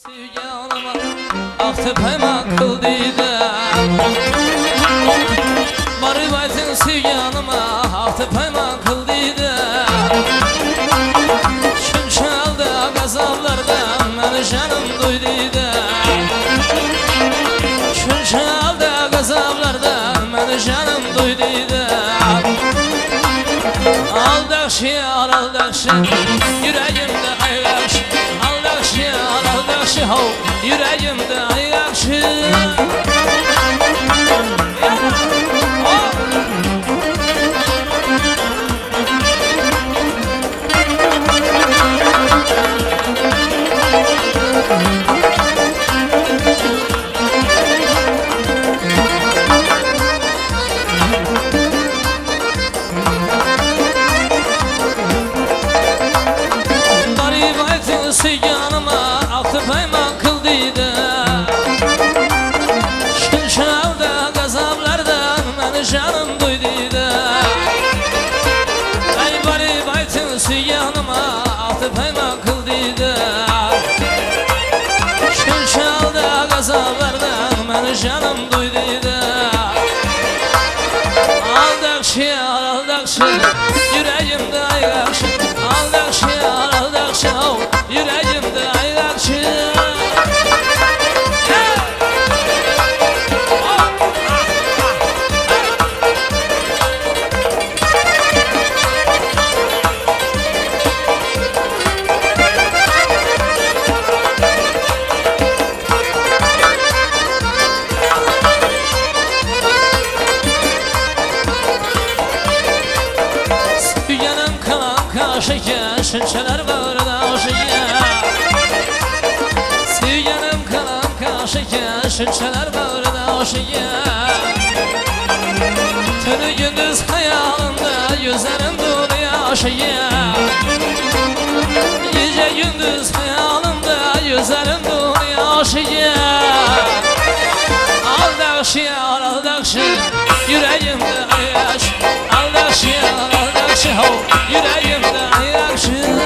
Sevganıma ahtepayma kıldıydı Maribaytın sevganıma ahtepayma kıldıydı Şunşalda gazaplardan meni canım duyduydu Şunşalda gazaplardan meni canım duyduydu Aldakşı aldakşı yüreğimde ayakşı Aldakşı aldakşı hov yüreğimde ayakşı Sevganıma ahtepayma kıldıydı Şunşalda gazaplardan meni canım duyduydu Ey bari baytın sevganıma ahtepayma kıldıydı Şunşalda gazaplardan meni canım duyduydu Aldakşı aldakşı yüreğimde ayakşı Aldakşı aldakşı yüreğimde ayakşı Süyenim kalan kaşıya şınçalar bağırda aşıya Süyenim kalan kaşıya şınçalar bağırda aşıya Tünü gündüz hayalımda yüzlerim dolu aşıya Gece gündüz hayalımda yüzlerim dolu aşıya Aldakşı aldakşı yüreğimde ayaş Aldakşı aldakşı hov yüreğimde ayakşı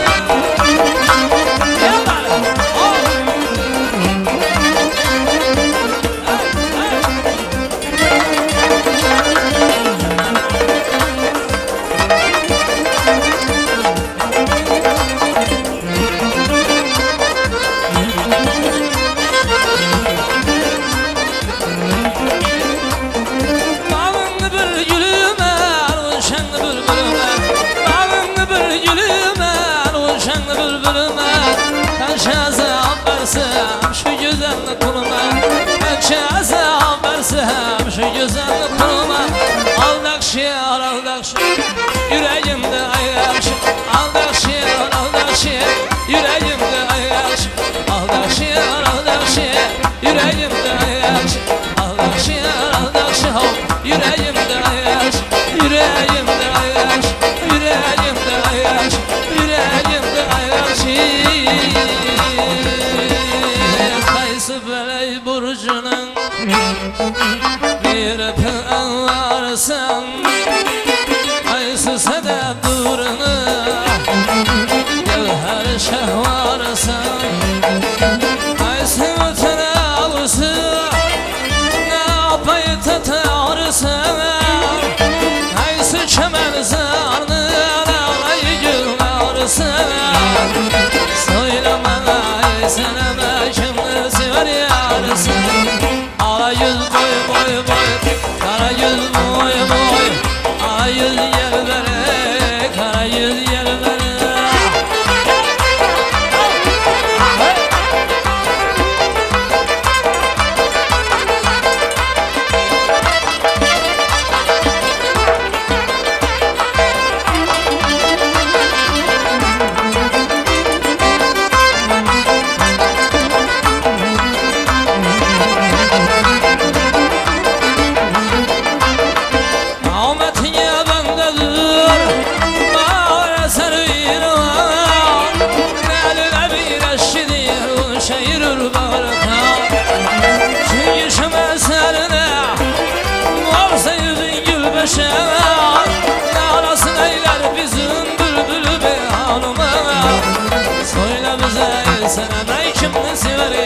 Şu güzel kuluma Kança azap versem şu güzel kuluma Aldakşı aldakşı yüreğimde ayakşı Aldakşı aldakşı yüreğimde ayakşı Aldakşı aldakşı yüreğimde ayakşı Aldakşı aldakşı yüreğimde ayakşı Yüreğimde ayakşı Yüreğimde ayakşı Yüreğimde ayakşı Beley burcunun bir pın varsan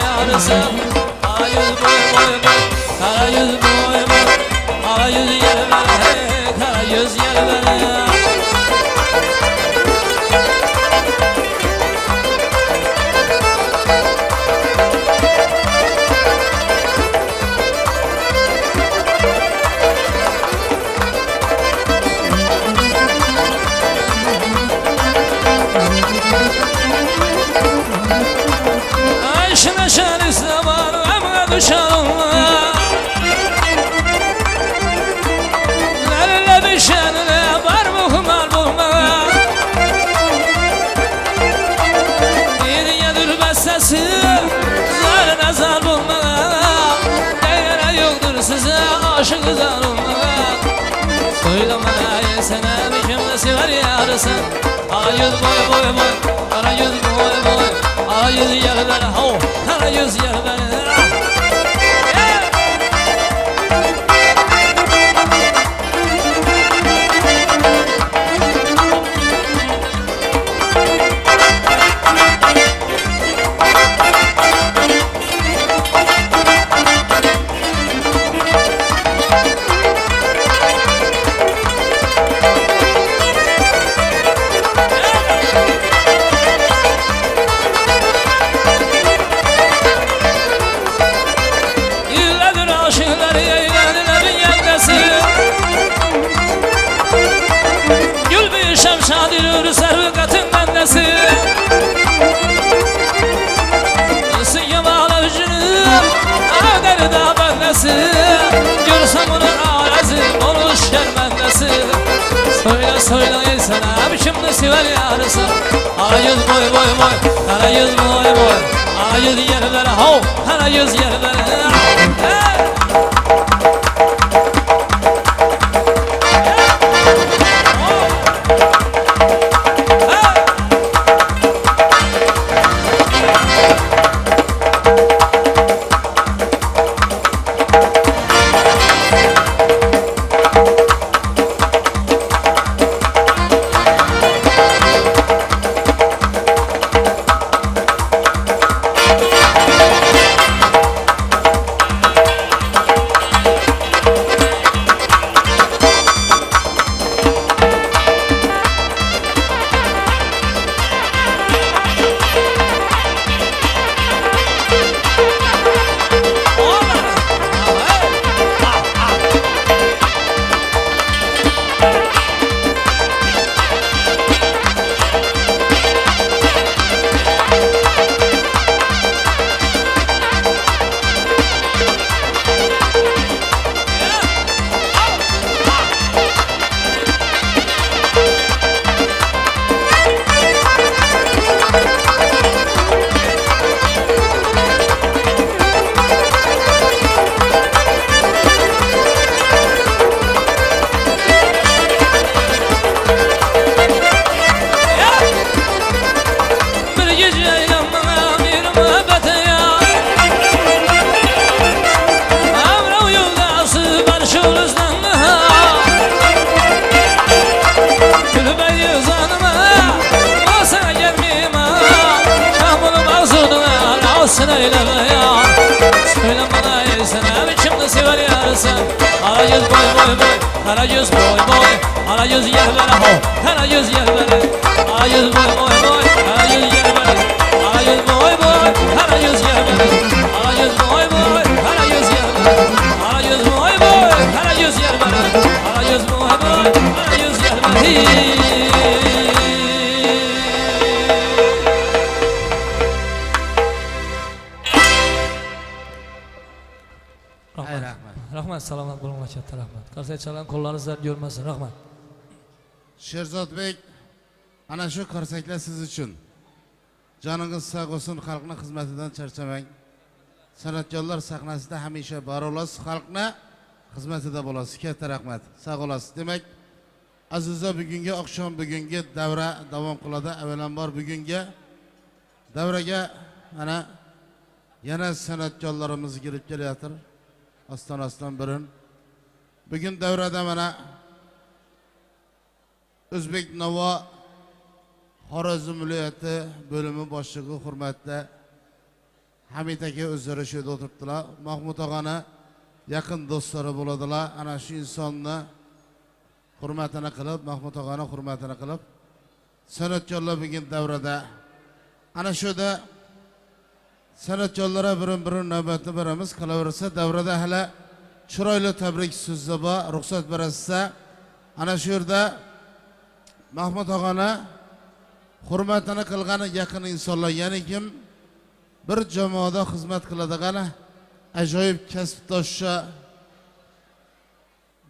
yarısı. Kara yüz boy boy boy, kara yüz boy boy. Kara yüz yer ver, hey, kara yüz yer ver. Ayşine şerisi var, emre düşerim. Nerede düşenine var mı hümer bulma. Yediye dur bestesi, zar nazar bulma. Değere yoktur size aşık zarılma. Söyleme yesene bir kimlesi var yarısı. Kara yüz boy boy boy, kara yüz boy boy. Kara yüz yer ver, ho, kara yüz yer ver. Şadir servetin bendesi. Isıya bağla ücünü, ağder da bendesi. Görsem onun ağrezi, olur şer bendesi. Söyle söyle sana biçim nesi ver yarısı. Kara yüz boy boy boy, kara yüz boy boy. Kara yüz yer ver, ho, kara yüz yer ver. Söyle bana sana biçim nasıl var yarısı. Kara yüz boy boy boy, kara yüz boy boy. Kara yüz yer ver, ho, kara yüz yer ver. Kara yüz boy boy boy, kara yüz yer ver. Kara yüz boy boy, kara yüz yer ver. Kara yüz boy boy, kara yüz yer ver. Kara yüz boy boy, kara yüz yer ver. Kara yüz boy boy, kara yüz yer ver. Rahmat, selamat bulunlar chatta rahmat. Qarsak chalan qo'llaringizdan görmesin rahmat. Sherzodbek, ana shu qarsaklar siz uchun. Joningiz sog' bo'lsin, xalqning xizmatidan charchamang. San'atkorlar sahnasida hamisha bor bo'lasiz, xalqning xizmatida bo'lasiz. Katta rahmat. Sog' bo'lasiz. Demak, azizlar bugungi oqshom bugungi davra davom qiladi. Avvalambor bugungi davraga ana yana san'atkorlarimiz kirib kelayotir. Astan birin. Bugün devrede bana Özbek Nova Xorazm viloyati bölümü başlığı hürmetli Hamid aka o'zlari shu yerda o'tiribdilar. Mahmud og'ani yaqin do'stlari bo'ladilar. Ana shu insonni hurmatini qilib, Mahmud og'ani hurmatini qilib, san'atkorlar bugun davrada ana shuda san'atkorlarga birin-birin navbatni beramiz. Qolaversa davrada hali chiroyli tabrik so'zi bor, ruxsat berasiz. Ana shu yerda Mahmud og'ani hurmatini qilgan yaqin insonlar, ya'ni kim bir jamoada xizmat qiladigan ajoyib kasbdoshlar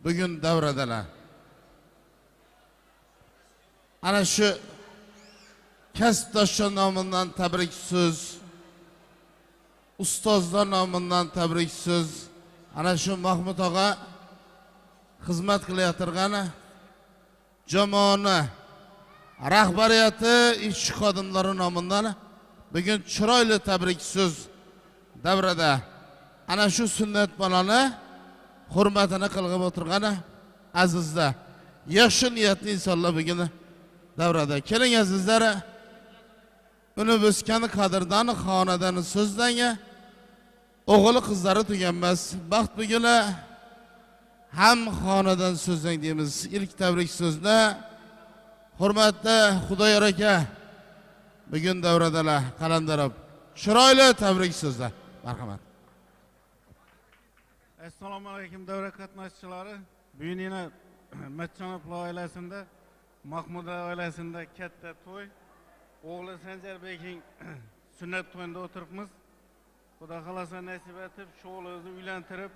bugun davradalar. Ana shu kasbdoshlar nomidan tabrik so'z, ustozlar nomidan tabrik so'z, ana shu Mahmud og'a xizmat qilayotgan jamoani rahbariyati, ishchi xodimlari nomidan bugun chiroyli tabrik so'z davrada ana shu sunnat bolani hurmatini qilib o'tirgan azizlar, yaxshi niyatli insonlar bugun davrada. Keling azizlar, uni o'sgan qadrdan xonadan so'zlanga o'g'li qizlari tuganmas. Baxt bugun ham xonadan so'zlang deymiz. İlk tabrik so'zni hurmatli Xudoyor aka bugun davradalar. Qalandarib chiroyli tabrik so'zlar. Marhamat. Assalomu alaykum davra qatnashchilari. Bugun yana Matchonov oilasida, Mahmud oilasida katta to'y. O'g'li Sanjarbekning sunnat to'yida o'tiribmiz. Xudo xolasa nasib etib, shu o'g'limizni uylantirib,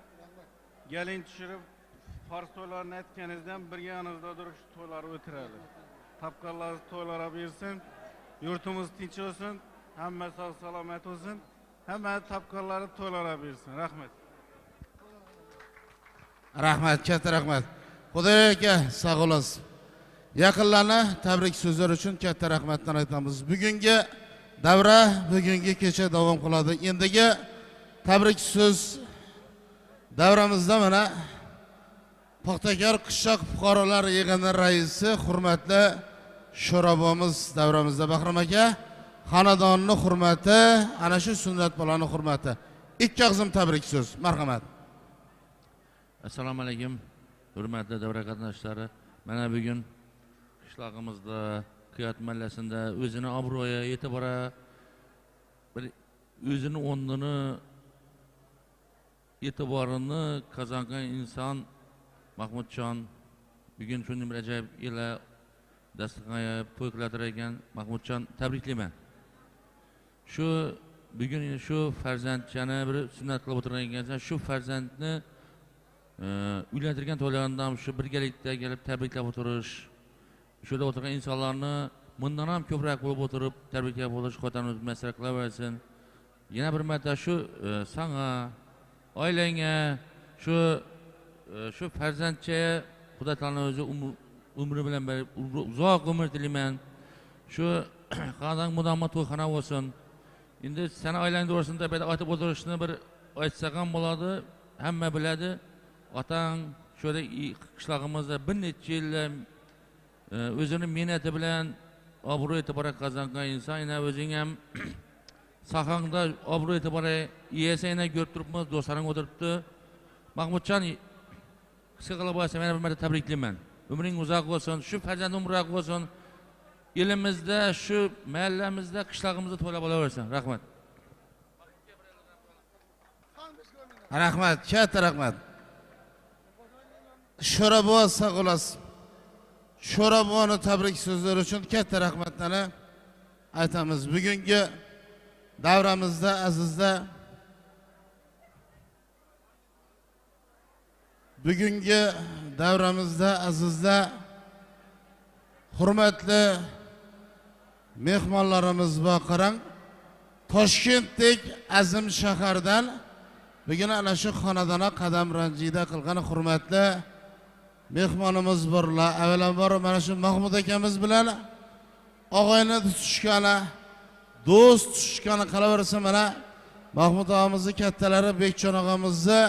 gelin tushirib, fars to'ylarini aytganingizdan bir yaningizda o'tirib shu to'ylarni o'tiradi. Tapqanlar to'ylara bersin, yurtimiz tinch olsun, hamma sog' salomat olsun, hamma tapqanlari to'ylara bersin. Rahmat. Rahmat, katta rahmat. Xudoyor aka sog' bo'lasiz. Yaqinlarni tabrik so'zlar uchun katta rahmatlar aytamiz. Bugungi davra bugungi kecha davom qiladi. Endigi tabrik so'z davramizda mana Paxtakor qishloq fuqarolar yig'ini raisi hurmatli Sho'robomiz davramizda. Bahrom aka xonadonning hurmati, ana shu sunnat bolani hurmati. Ikki og'zim tabrik so'z. Marhamat. Assalomu alaykum, hurmatli davra qatnashchilari. Mana bugun qishlog'imizda, Qiyot mahallasida o'zini obro'yi, e'tibori, bir o'zini o'rnini, e'tiborini qozongan inson Mahmudjon. Bugun shunday bir ajoyib yillar dasturxonga to'y qilatar ekan. Mahmudjon, tabriklayman. Shu bugun shu farzandchani bir sunnat qilib o'tirgan ekansan, shu farzandni uylantirgan to'ylardan shu birgalikda kelib tabriklab o'tirish, shuda o'tirgan insonlarni bundan ham ko'proq bo'lib o'tirib tabriklab o'tish, xotinimiz mas'ala qilaversin. Yana bir marta shu sana, oilangga, shu farzandcha Xudo taoloning o'zi umri bilan uzoq umr tilayman. Shu qanday mudomma to'yxona bo'lsin. Endi sana oilang to'g'risida aytib o'tirishni bir aytsak ham bo'ladi, hamma biladi. Otang şöyle qishlog'imizda bir necha yillar o'zini mehnati bilan obro' e'tibor qozongan inson, yana o'zing ham sohangda obro' e'tibor yesanglar ko'rib turibmiz, do'stlaring o'tiribdi. Mahmudjon, qisqa qilib olsam yana bir marta tabriklayman. Umring uzoq bo'lsin, shu farzand umroq bo'lsin. Elimizda, shu mahallamizda, qishlog'imizda to'lab olaversin. Rahmat. Rahmat, katta rahmat. Sho'robo sog' bo'lasiz. Sho'roboni tabrik so'zlari uchun katta rahmatlarni aytamiz. Bugungi davramizda azizlar, hurmatli mehmonlarimiz bor. Qarang, Toshkentdek azim shahardan bugun ana shu xonadona qadam ranjida qilgan hurmatli mehmonimiz borlar. Avvalambor mana shu Mahmud akamiz bilan og'ayni tutishgani, do'st tutishgani qolaversa, mana Mahmud og'amizni kattalari Bekjon og'amizni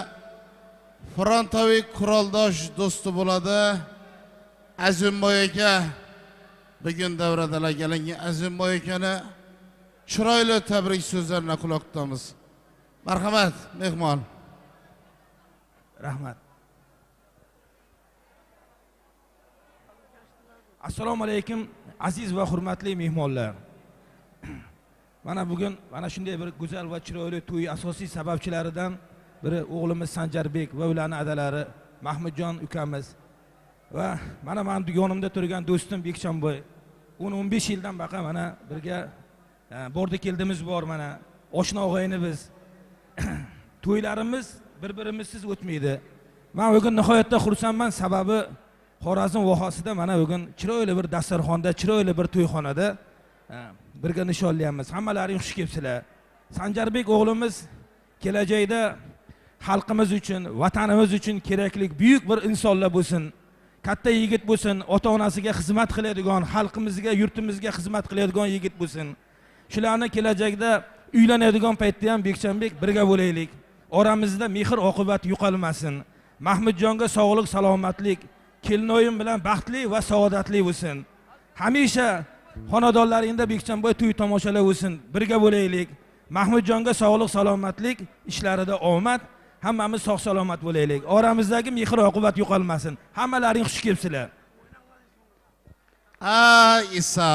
frontoviy quroldosh do'sti bo'ladi. Azimboy aka bugun davradalar. Keling, Azimboy akani chiroyli tabrik so'zlarini quloq tutamiz. Marhamat, mehmon. Rahmat. Assalomu alaykum aziz va hurmatli mehmonlar. Mana bugun mana shunday bir go'zal va chiroyli to'y asosiy sababchilaridan biri o'g'limiz Sanjarbek va ularning adalari Mahmudjon ukamiz va mana yonimda turgan do'stim Bekchamboy. 10-15 yildan baqa mana birga bordi keldimiz bor mana. Oshna og'ayni biz. To'ylarimiz bir-birimizsiz o'tmaydi. Men bugun nihoyatda xursandman, sababi Xorazm vohasida mana bugun chiroyli bir dasturxonda, chiroyli bir to'yxonada birga nishonlaymiz. Hammalaring xush kelibsizlar. Sanjarbek o'g'limiz kelajakda xalqimiz uchun, vatanimiz uchun kerakli buyuk bir insonlar bo'lsin. Katta yigit bo'lsin, ota-onasiga xizmat qiladigan, xalqimizga, yurtimizga xizmat qiladigan yigit bo'lsin. Shularni kelajakda uylanadigan paytda ham Bekchanbek birga bo'laylik. Oramizda mehr oqibat yo'qolmasin. Mahmudjonga sog'lik, salomatlik, kelinoyim bilan baxtli va saodatli bo'lsin. Hamisha xonadonlaringda Bekchanboy to'y tomoshalar bo'lsin. Birga bo'laylik. Mahmudjonga sog'lik, salomatlik, ishlarida omad, hammamiz sog' salomat bo'laylik. Oramizdagi mehr oqibat yo'qolmasin. Hammalaring xush kelibsizlar. İsa.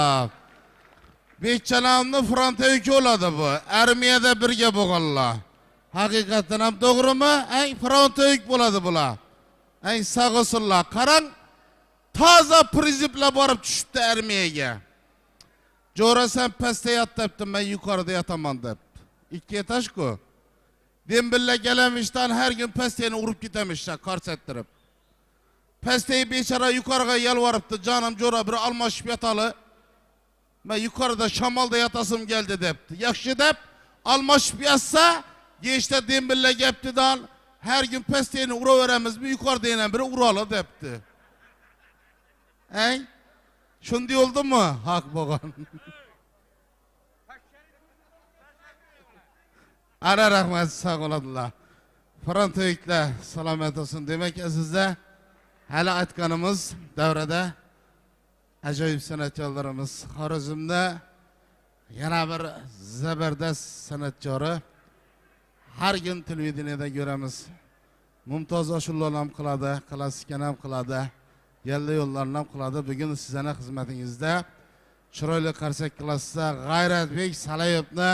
Bekçanamni frontga oladi bu. Armiyada birga bo'lganlar. Haqiqatan ham to'g'rimi? Frontga bo'ladi bular. Sağ olsunlar. Qarang, toza priziplar borib tushibdi armiyaga. Jo'rasan pastda yot debdim, men yuqorida yotaman deb. 2 etaj-ku. Dembilla gelamişdan her gün pastayni urib ketamişlar, korsattirib. Pastayni bechara yuqoriga yalvaribdi, "Canım Jo'ra bir almashib yotali. Men yuqorida shamolda yotasim keldi" debdi. Yaxshi deb almashib yotsa, geçte dembilla gapdidan her gün pastayni uraveramizmi, yuqorida yana biri urali debdi. Shunday oldimi? Haq bo'lgan. Ana rahmat, sağ oladilar. Frontdagilar salomat olsin. Demak, azizlar, hali aytganimiz davrada ajoyib san'atkorlarimiz Xorazmda yana bir zabardast san'atkori har gün televideniyada ko'ramiz. Mumtoz ashulalar ham qiladi, klassika ham qiladi, yalla yo'llarni ham qiladi. Bugun sizlarning xizmatingizda chiroyli qarsak klassda G'ayratbek Salayevni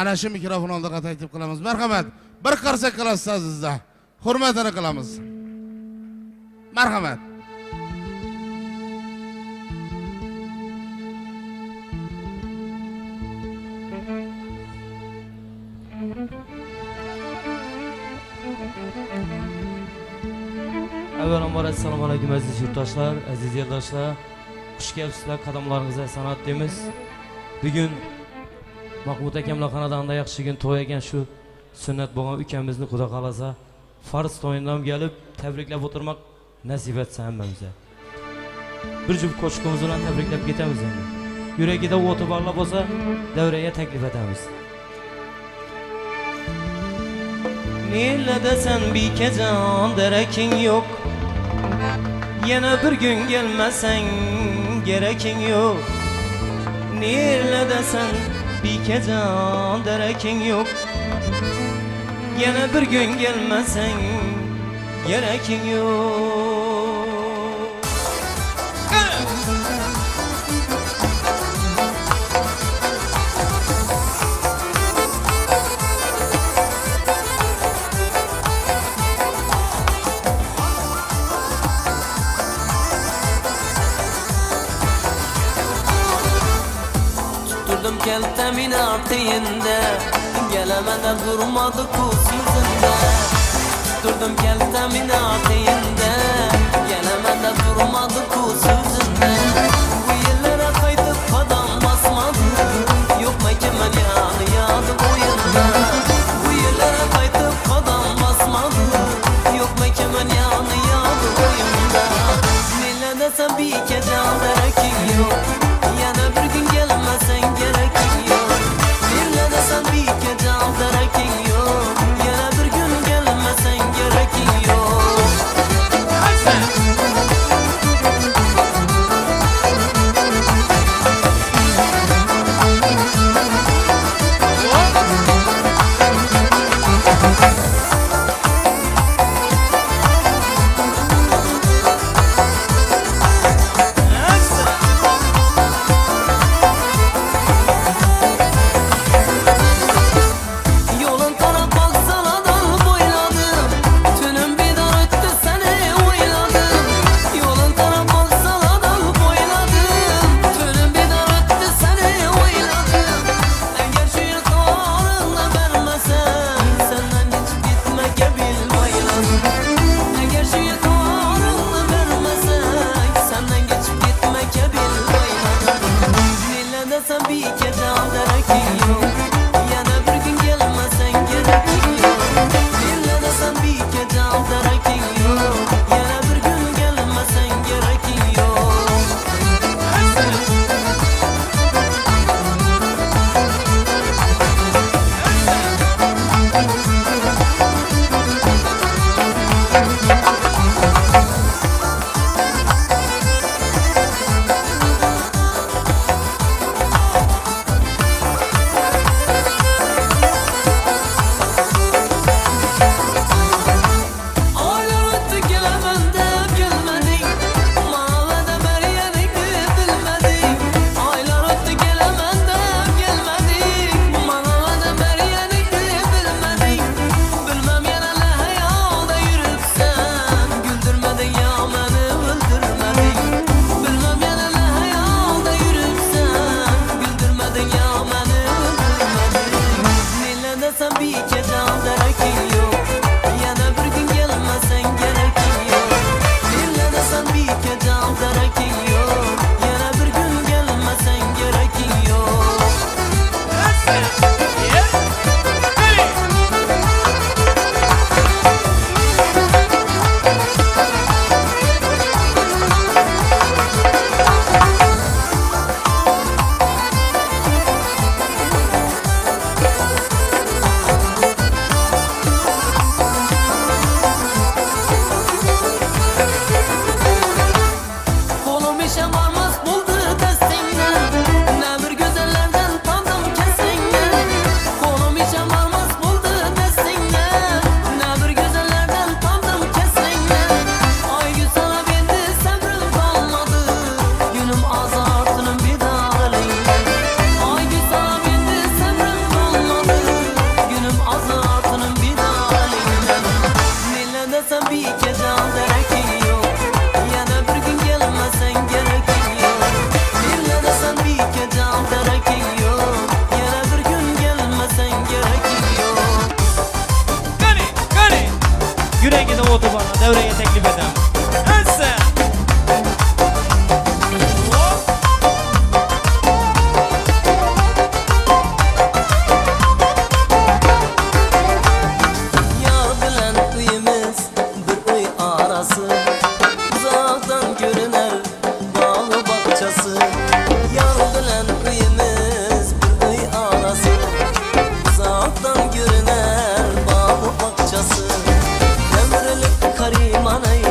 ana shu mikrofon oldida taklif qilamiz. Marhamat, bir qarsak klassda azizlar. Hurmatini qilamiz. Marhamat. Avvalambor assalomu alaykum aziz yurtdoshlar, aziz yerdoshlar. Xush kelibsizlar, qadamlaringizga san'at deymiz. Bugun Mahmud akamlar xonadonida yaxshi kun to'y ekan, shu sunnat bo'lgan ukamizni Xudo xolasa farz to'yidan kelib tabriklab o'tirmoq nasib etsa hammamizga. Bir juft qo'shiqimiz bilan tabriklab ketamiz endi. Yuragida o'ti borlar bo'lsa, davraga taklif etamiz. Nerede sen bikecan derekin yok. Yana bir gün gelmesen gerekin yok. Nerede sen bikecan derekin yok. Yana bir gün gelmesen gerekin yok. Keltemin artığında gelemeden durmadı kuz yüzünde. Durdum keltemin artığında gelemeden durmadı kuz yüzünde. Bu yıllara kaydıp kadam basmadı, yok mekemen yanı yağdı boyunda. Bu yıllara kaydıp kadam basmadı, yok mekemen yanı yağdı boyunda. Nile desem bir kez alderekin yok, yana bir gün gelmesen gerek. Bir gece alderekin yok, yana bir gün gelmesen gerekin yok. otobanına devreye teklif edem. Ense! Yar bilen uyumuz bir uy arası, uzaktan görüner bağ bahçesi. Yar bilen uyumuz bir uy arası, uzaktan görüner bağ bahçesi. Ömrülük Karimanay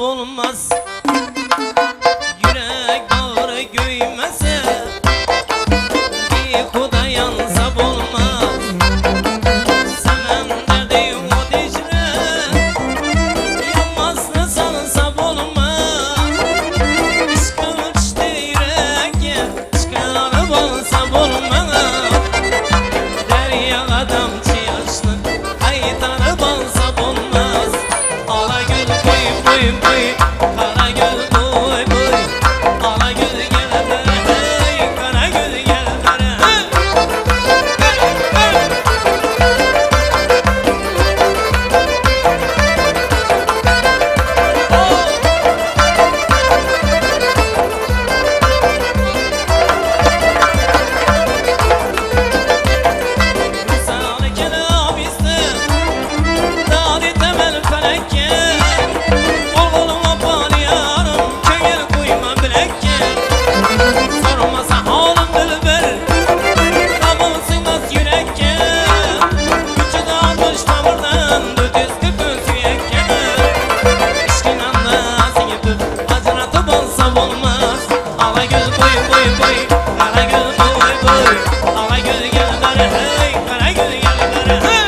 sap olmaz. Yürek bağrı göymese bir kuda yansap olmaz. Senem derdi o dicre yanmasını sansap olmaz. Işkı uçtu yüreğe çıkarıp olsap olmaz. Derya adam yaşlı kaytarıp alsap olmaz. Ala gül boy boy boy, kara gül boy boy. Ala gül gel bere hey, kara gül gel bere hey. Sana kelam istem, dadi temel felekke. Oğluma bağlayanım, köyel koyma bilekke. Sormasa halim dilber, kabul sığmaz yürekke. Gücü dağılmış taburdan, düdüz kıkın süyekke. İşkin anlasın yapıp, acıratıp olsam olmaz. Ala gül boy boy boy, kara gül boy boy. Ala gül gel bere hey, kara gül gel bere hey.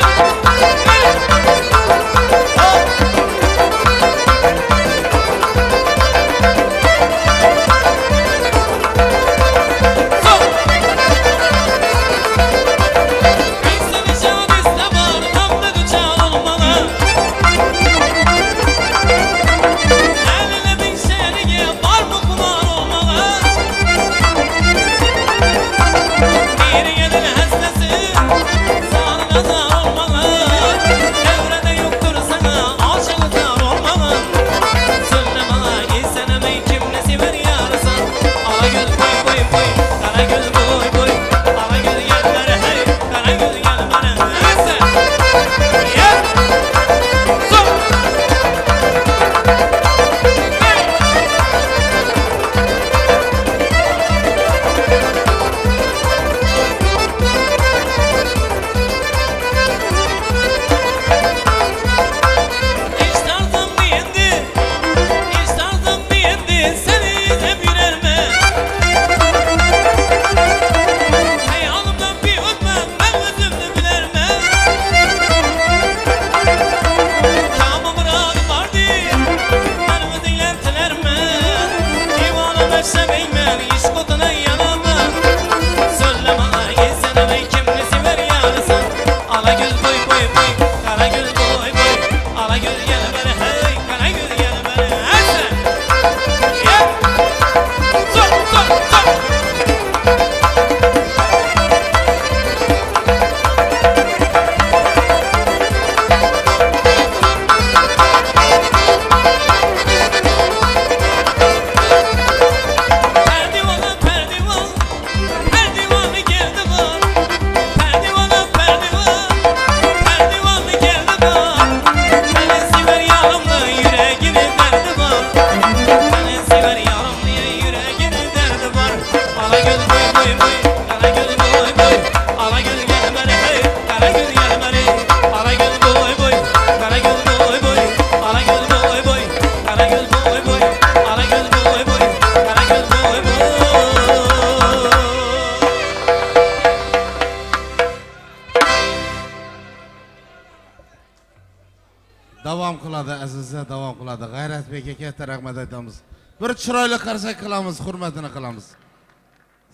Davom qiladi azizlar, davom qiladi. G'ayratbekka katta rahmat aytamiz. Bir chiroyli qarsak qilamiz, hurmatini qilamiz.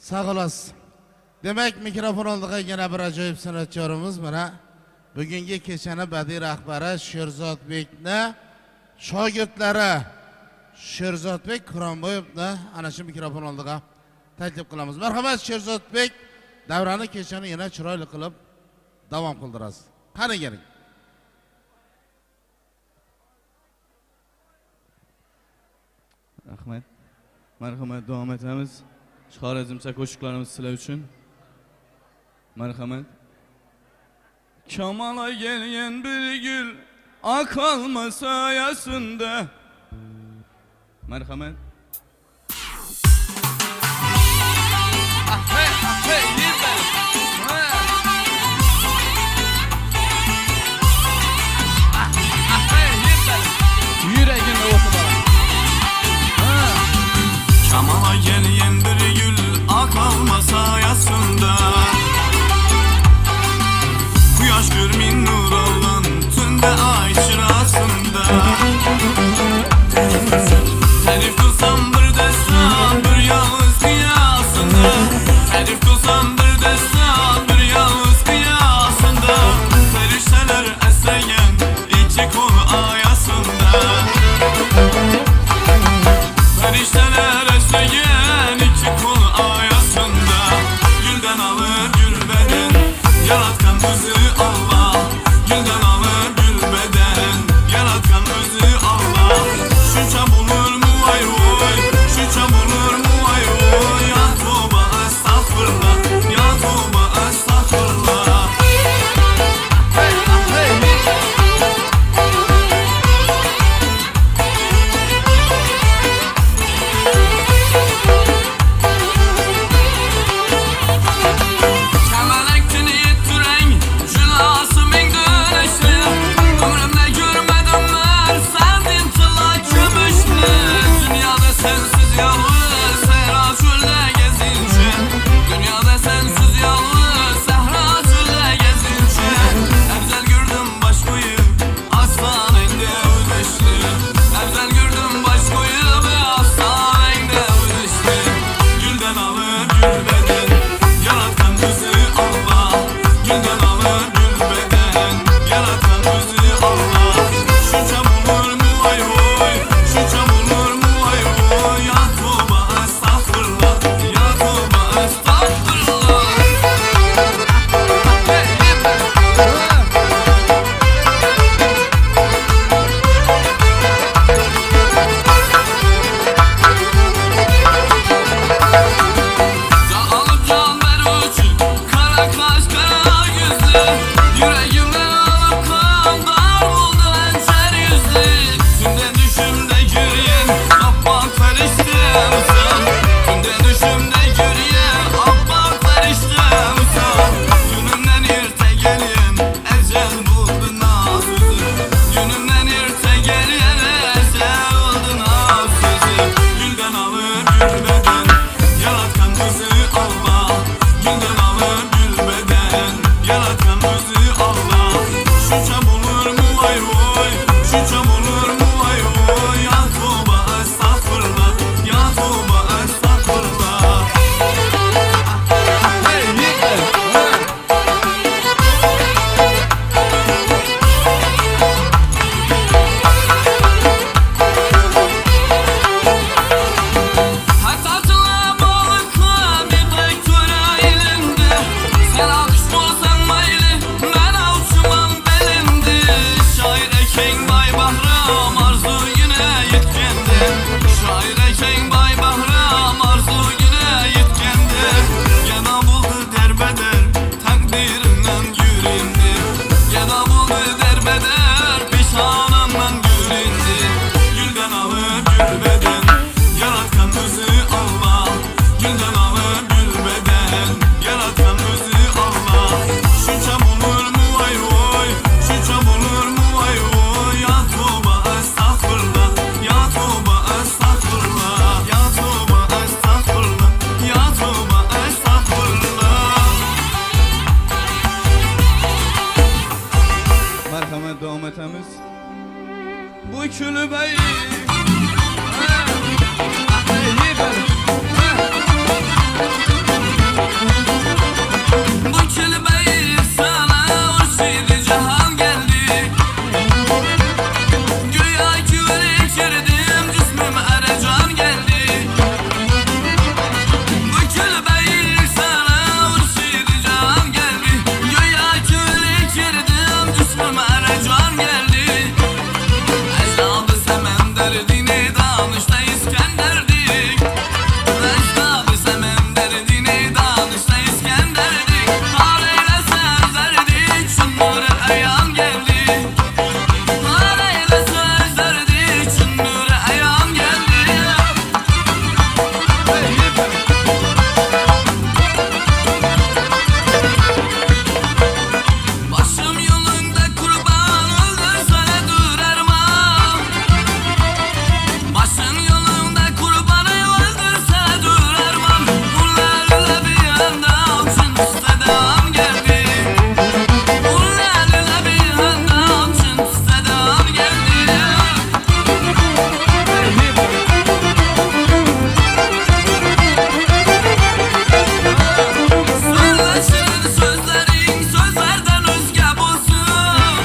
Sog' olasiz. Demak, mikrofon oldiga yana bir ajoyib san'atkorimiz mana bugungi kechani badiiy rahbari Sherzodbekni shogirdlari Sherzodbek Quronboyevni ana shu mikrofon oldiga taklif qilamiz. Marhamat Sherzodbek, davrani kechani yana chiroyli qilib davom qildirasiz. Qani keling. Rahmat. Marhamat, davom etamiz. Xorazmcha qo'shiqlarimiz sizlar uchun. Marhamat. Kamala gelgen bir gül akalma sayasında. Marhamat. Yüreğin olsa bana. düşümde yürüyen Abbaq feriştemsen Günde düşümde yürüyen Abbaq feriştemsen Günümden irte gelen Ecel buldu nasızı Günümden irte gelen Ecel oldu nasızı Gülden alır gülbeden Yaratkan bizi Allah Gülden alır gülbeden Yaratkan bizi Allah Şu çam olur mu vay vay Şu çam olur mu vay vay Ya Tuğba estağfurullah Ya Tuğba estağfurullah Hey yiğitler Hatatla balıkla bir bektura elinde Sen alkışmazsan mayli ben avçumam belindi Şair eken bay bahram arzu yine yetkendi Şair eken bay bahram arzu yine yetkendi Yana buldu derbeder takdirinden yüründü Yana buldu derbeder pişmanından yüründü Gülden alır gülbeden Yaratkan bizi Allah Gülden alır gülbeden Yaratkan bizi Allah Şu çam olur mu vay vay Şu çam olur mu vay vay Ya Tuğba estağfurullah Ya Tuğba estağfurullah Ya Tuğba estağfurullah Ya Tuğba estağfurullah Merhamet devam etemiz Bu külübeyi Bu kelimeyi sana ursiydi cihan geldi Güya ki içirdim cismim erecan geldi Bu kelimeyi sana ursiydi cihan geldi Güya ki içirdim cismim erecan geldi Ecdadı semen derdini danışta İskender'dik Ecdadı semen derdini danışta İskender'dik Hareyle sözlerdik şunları ayan geldi Hareyle sözlerdik şunları ayan geldi Başım yolunda kurban öldürsene durarmam Başın yolunda kurbanı öldürse durarmam Bunlarla bir yanda alçın üsteden geldi Bunlarla bir yanda alçın üsteden geldi Söyleşirin sözlerin sözlerden özge bulsun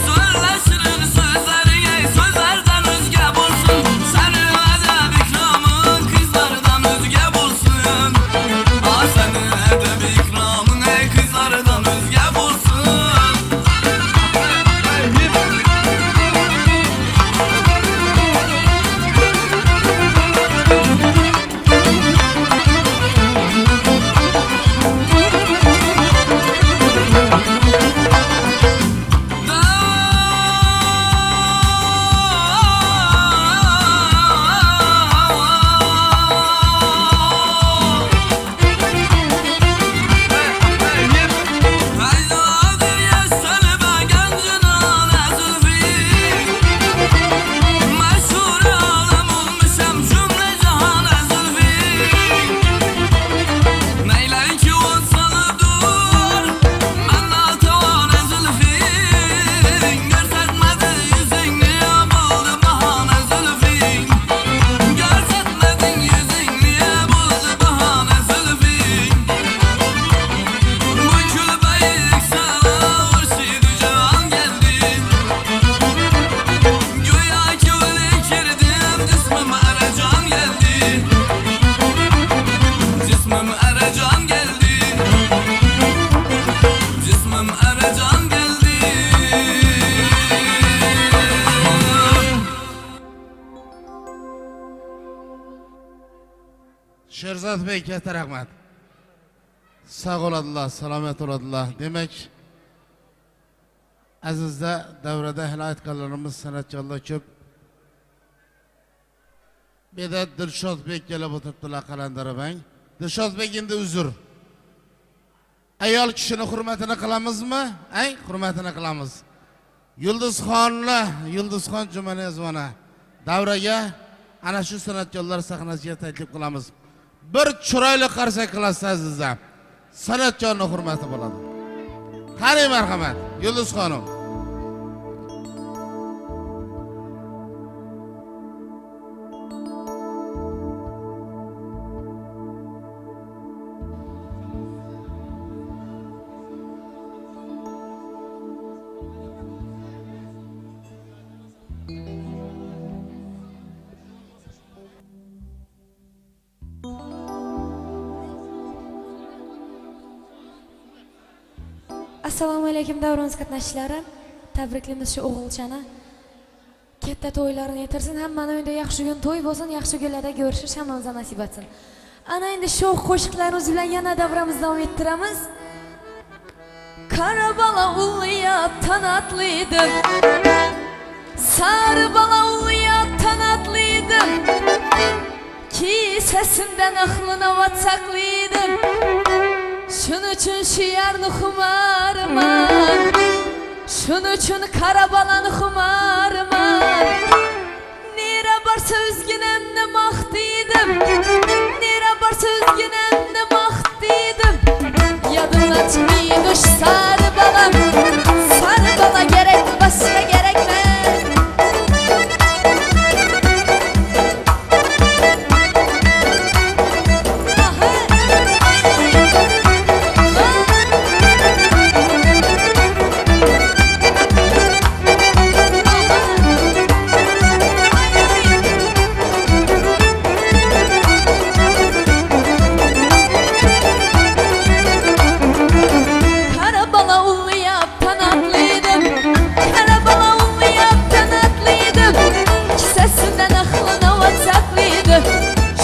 Söyleşirin sözlerin sözlerden özge bulsun Seni edeb ikramın kızlardan özge bulsun Seni edeb ikramın kızlardan özge bulsun Haydadır yeseli ben gencinan ezülfi Meşhur alem olmuşam cümle cihan ezülfi Neyley ki olsalı dur Ben natavan ezülfi Görsetmedi yüzünü buldu bahane zülfi Görsetmedin yüzünü buldu bahane zülfi Bu külbeyik sana ursiydi cihan geldi Güya ki ölikirdim cismim erecan geldi Cismim erecan geldi Cismim erecan geldi Sherzod Bey katta rahmat. Sağ oladilar, salomat oladilar. Demek azizda davrada hali aytganlarimiz san'atkorlar ko'p. Bir de Dilshodbek kelib o'tiribdilar qalandari bang. Dilshodbek endi uzr. Ayol kishini hurmatini qilamizmi? Ay, hurmatini qilamiz. Yulduzxon Jumanezovna davraga ana shu san'atkorlar sahnasiga taklif qilamiz. Bir chiroyli qarsak qilasiz azizlar. San'atkorning hurmati bo'ladi. Qani marhamat, Yulduzxonim. Assalomu alaykum davron qatnashchilari. Tabriklaymiz shu o'g'ilchani. Katta to'ylarini yetirsin, hammaning uyida yaxshi kun to'y bo'lsin, yaxshi kunlarda ko'rishish hammamizga nasib etsin. Ana endi shu qo'shiqlarimiz bilan yana davramizni davom ettiramiz. Qara bola uluyatdan atlıydım, sarı bola uluyatdan atlıydım, ki sesimden aklına vatsaklıydım. Şunun için şiarını xumarman, şunun için kara balanı xumarman. Nere barsa üzgünemde mahtiydim, nere barsa üzgünemde mahtiydim. Yadımdan çıkmıymış sarı balam, sarı bala gerek başka gerekmez.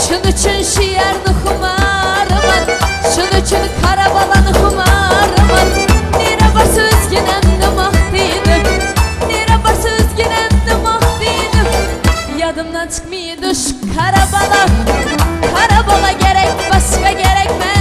Şunun için şiarını xumarman, şunun için kara balanı xumarman. Nere barsa üzgünemde mahtiydim, nere barsa üzgünemde mahtiydim. Yadımdan çıkmıydı şu kara bala, kara bala gerek başka gerekmez.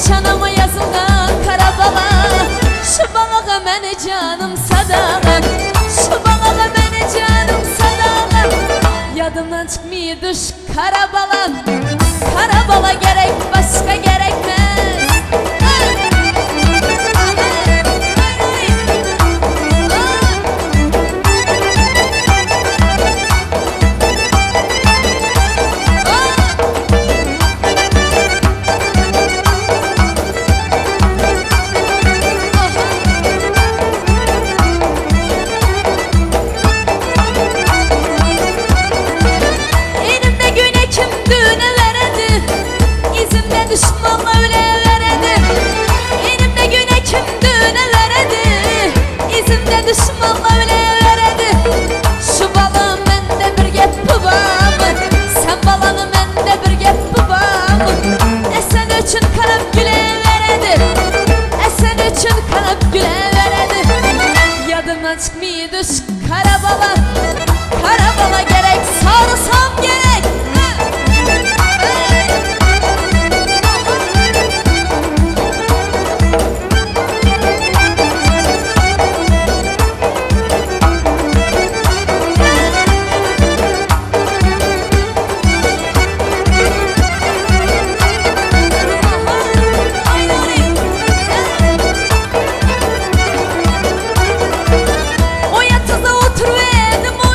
Şanama yazılgan kara bala, şu balığa beni canım sadağım, şu balığa beni canım sadağım. Yadımdan çıkmıyordu şu kara balam, kara bala gerek başka gerekmez. Düşmanla bile veredi, elimde güne kim düğüne veredi, izimde düşmanla bile veredi. Şu balım mende bir gep babamı, sen balanı mende bir gep babamı. Esen üçün kanap güle veredi, esen üçün kanap güle veredi. Yadımdan çıkmıyordu şu kara bala, kara bala gerek sarısam gerek. O yatıda oturuverdim, o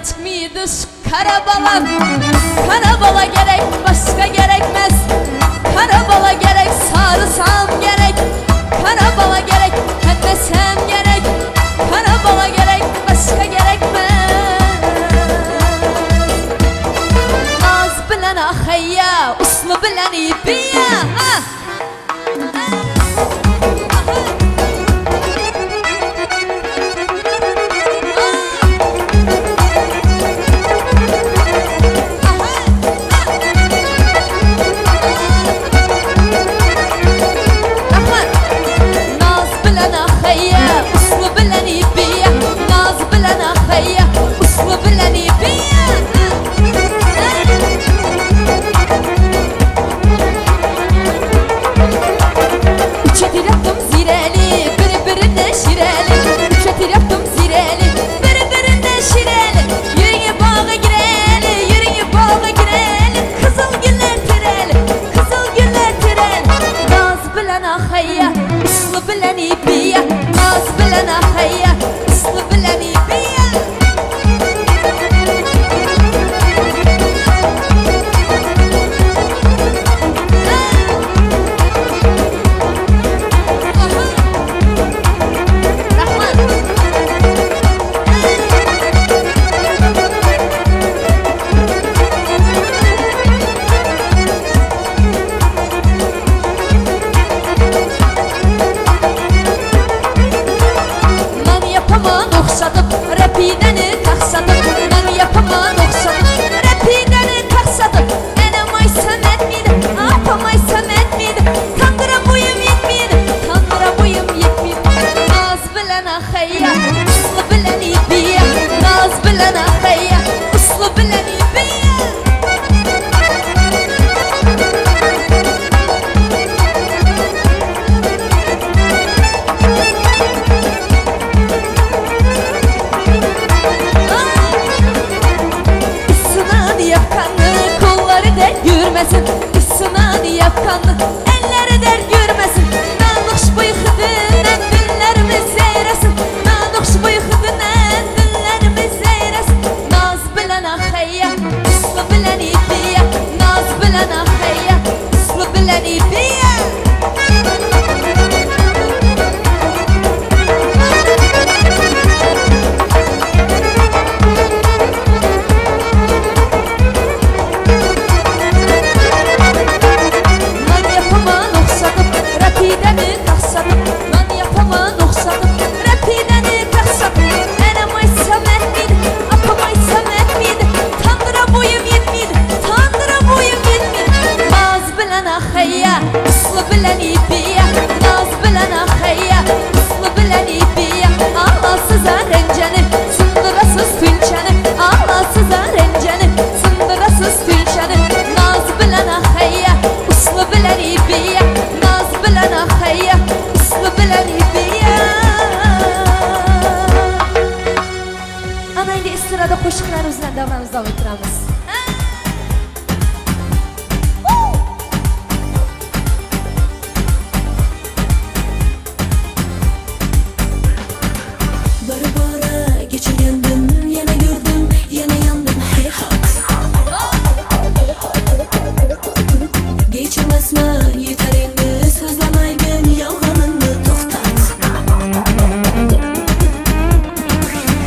çıkmaydı şu kara balam. Kara bala gerek başka gerekmez. Kara bala gerek sarısam gerek. Kara bala gerek etmesem gerek. Kara bala gerek başka gerekmez. Naz bilen ahayya, uslu bilen ibiya. Naz bilen ahayya, uslu bilen ibiya. Naz bilen ahayya, uslu bilen ibiya. Üçe tir yaptım zireli, birbirine şireli. Üçe tir yaptım zireli, birbirine şireli. Yüreğe bağı gireli, yüreğe bağı gireli. Kızıl güller tireli, kızıl güller tireli. Naz bilen ahayya, uslu bilen ibiya. Naz bilen ahayya, uslu bilen ibiya. Ben yapamam oxşadım, rapidəni taxsadım. Ben yapamam oxşadım, rapidəni taxsadım. Enəm ay səmət miydi, apam ay səmət miydi. Tanrıra boyum yetmiydi, tanrıra boyum yetmiydi. Naz bilən ahayya, uslu bilən ibiya. Naz bilən ahayya, uslu bilən ibiya. Üstüne yapkanlı kolları dert görmesin. Üstüne yapkanlı elleri dert görmesin. Nanıqş bıyıqıdın dillerimiz seyresin. Nanıqş bıyıqıdın dillerimiz seyresin. Naz bilen ahayya, uslu bilen ibiya. Naz bilen ahayya, uslu bilen ibiya. Ben yapamam oxşadım, rapidəni taxsadım. Ben yapamam oxşadım, rapidəni taxsadım. Enəm ay səmət miydi, apam ay səmət miydi. Tanrıra boyum yetmiydi, tanrıra boyum yetmiydi. Naz bilen ahayya, uslu bilen ibiya. Naz bilen ahayya, uslu bilen ibiya. Ağlasız ərencəni, sındırasız tünçəni. Ağlasız ərencəni, sındırasız tünçəni. Naz bilen ahayya, uslu bilen ibiya. Naz bilen ahayya, uslu bilen ibiya. Ana indi istirada qo'shiqlarimizdan davramizni davom ettiramiz. Bara bara geçirgendim, yana gördüm, yana yandım heyhat. Geçemezmen yeter endi, sözlemeygin yalganını to'xtat.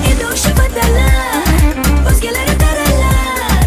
Endi o'sha badalar, o'zgalar taralar.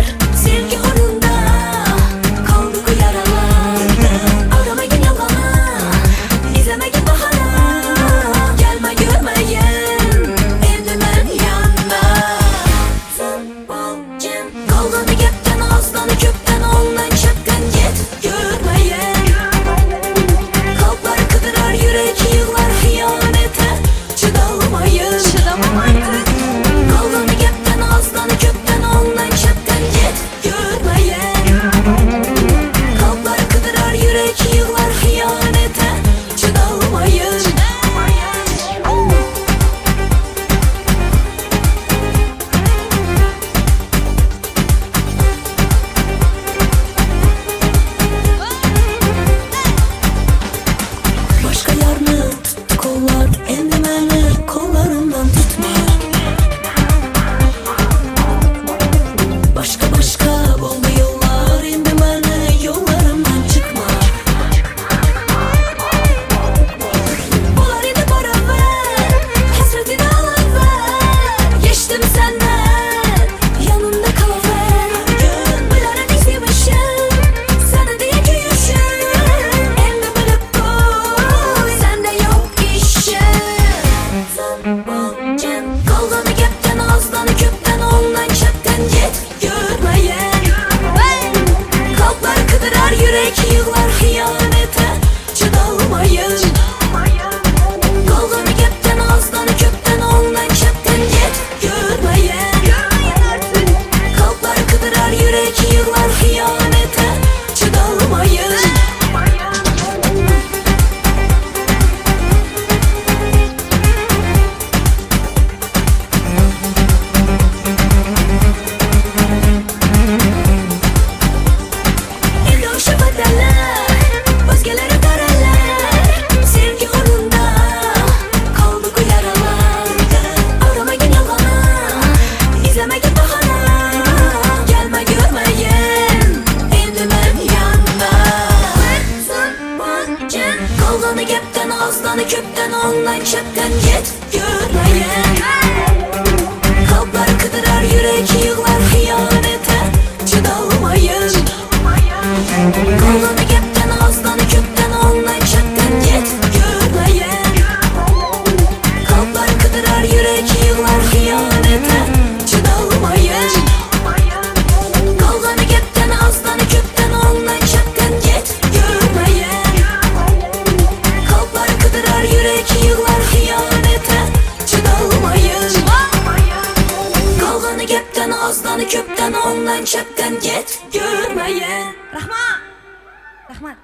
Azdan köpten ondan çapdan get görmeyin. Rahmat.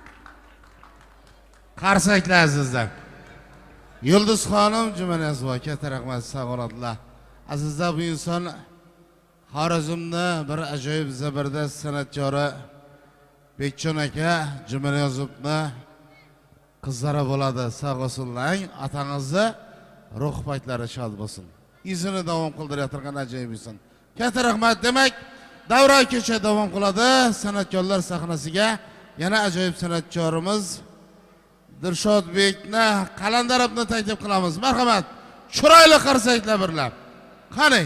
Qarsaklar azizlar. Yulduz xonim Jumanaz va katta rahmat, sog' bo'ladilar. Azizlar, bu inson Xorazmni bir ajoyib zabardast san'atkori Bekjon aka Jumanazovni qizlari bo'ladi. Sog' bo'lsinlar. Atangizni ruh paytlari shod bo'lsin. Izini davom qildirayotgan ajoyib inson. Katta rahmat. Demak, davra kecha davom qiladi. San'atkorlar sahnasiga yana ajoyib san'atkorimiz Dilshodbekni Qalandarovni taklif qilamiz. Marhamat. Chiroyli qarsaklar birlab. Qani.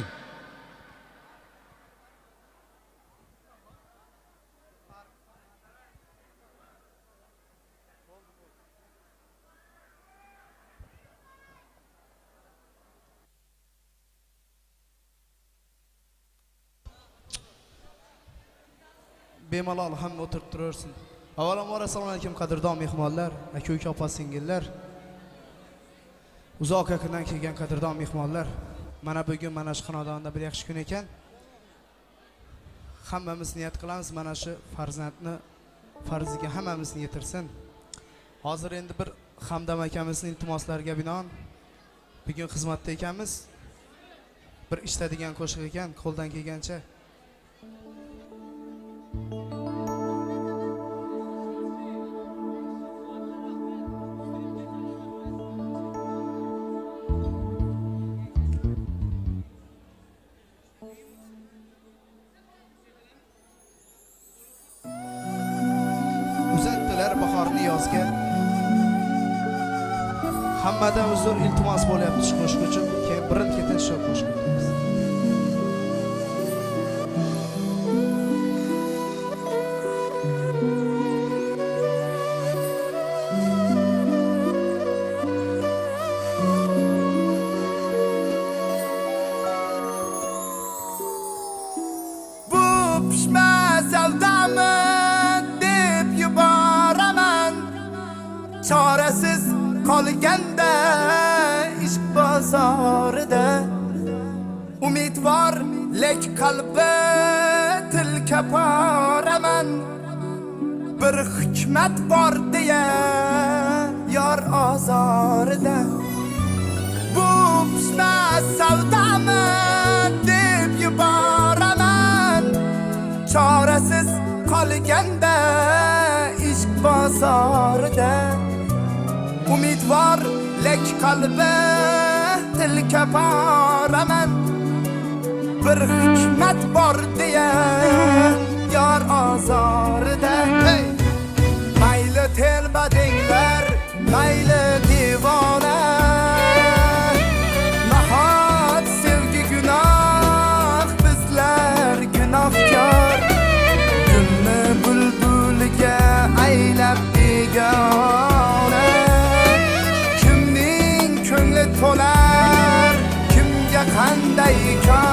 Bemalol hamma o'tirib turaversin. Avvalambor assalomu alaykum qadrdon mehmonlar, aka-uka, opa-singillar. Uzoq yaqindan kelgan qadrdon mehmonlar. Mana bugun mana shu xonadonda bir yaxshi kun ekan. Hammamiz niyat qilamiz mana shu farzandni farziga hammamizni yetirsin. Hozir endi bir Hamdam akamizning iltimoslariga binoan bugun xizmatda ekanmiz. Bir ishladigan qo'shiq ekan, qo'ldan kelgancha. Uzatdilar bahorni yozga. Hammadan uzr iltimos bo'lyapti shu qo'shiq uchun. Keyin birin-ketin shu qo'shiq aytamiz. Bu pishma savdami deb yuboraman, chorasiz qolganda ishq bozorida. Umidvor lek qalbi tilka poraman, bir hikmat bor deya yor ozorida. Bu pishma savdami deb yuboraman, chorasiz qolganda ishq bozorida. Umidvor lek qalbi tilka poraman, bir hikmat bor deya yor ozorida. Hey! Mayli telba denglar, mayli divona, nahot sevgi gunoh, bizlar gunohkor. Gulni bulbuliga aylab begona, kimning ko'ngli to'lar, kimga qanday kor.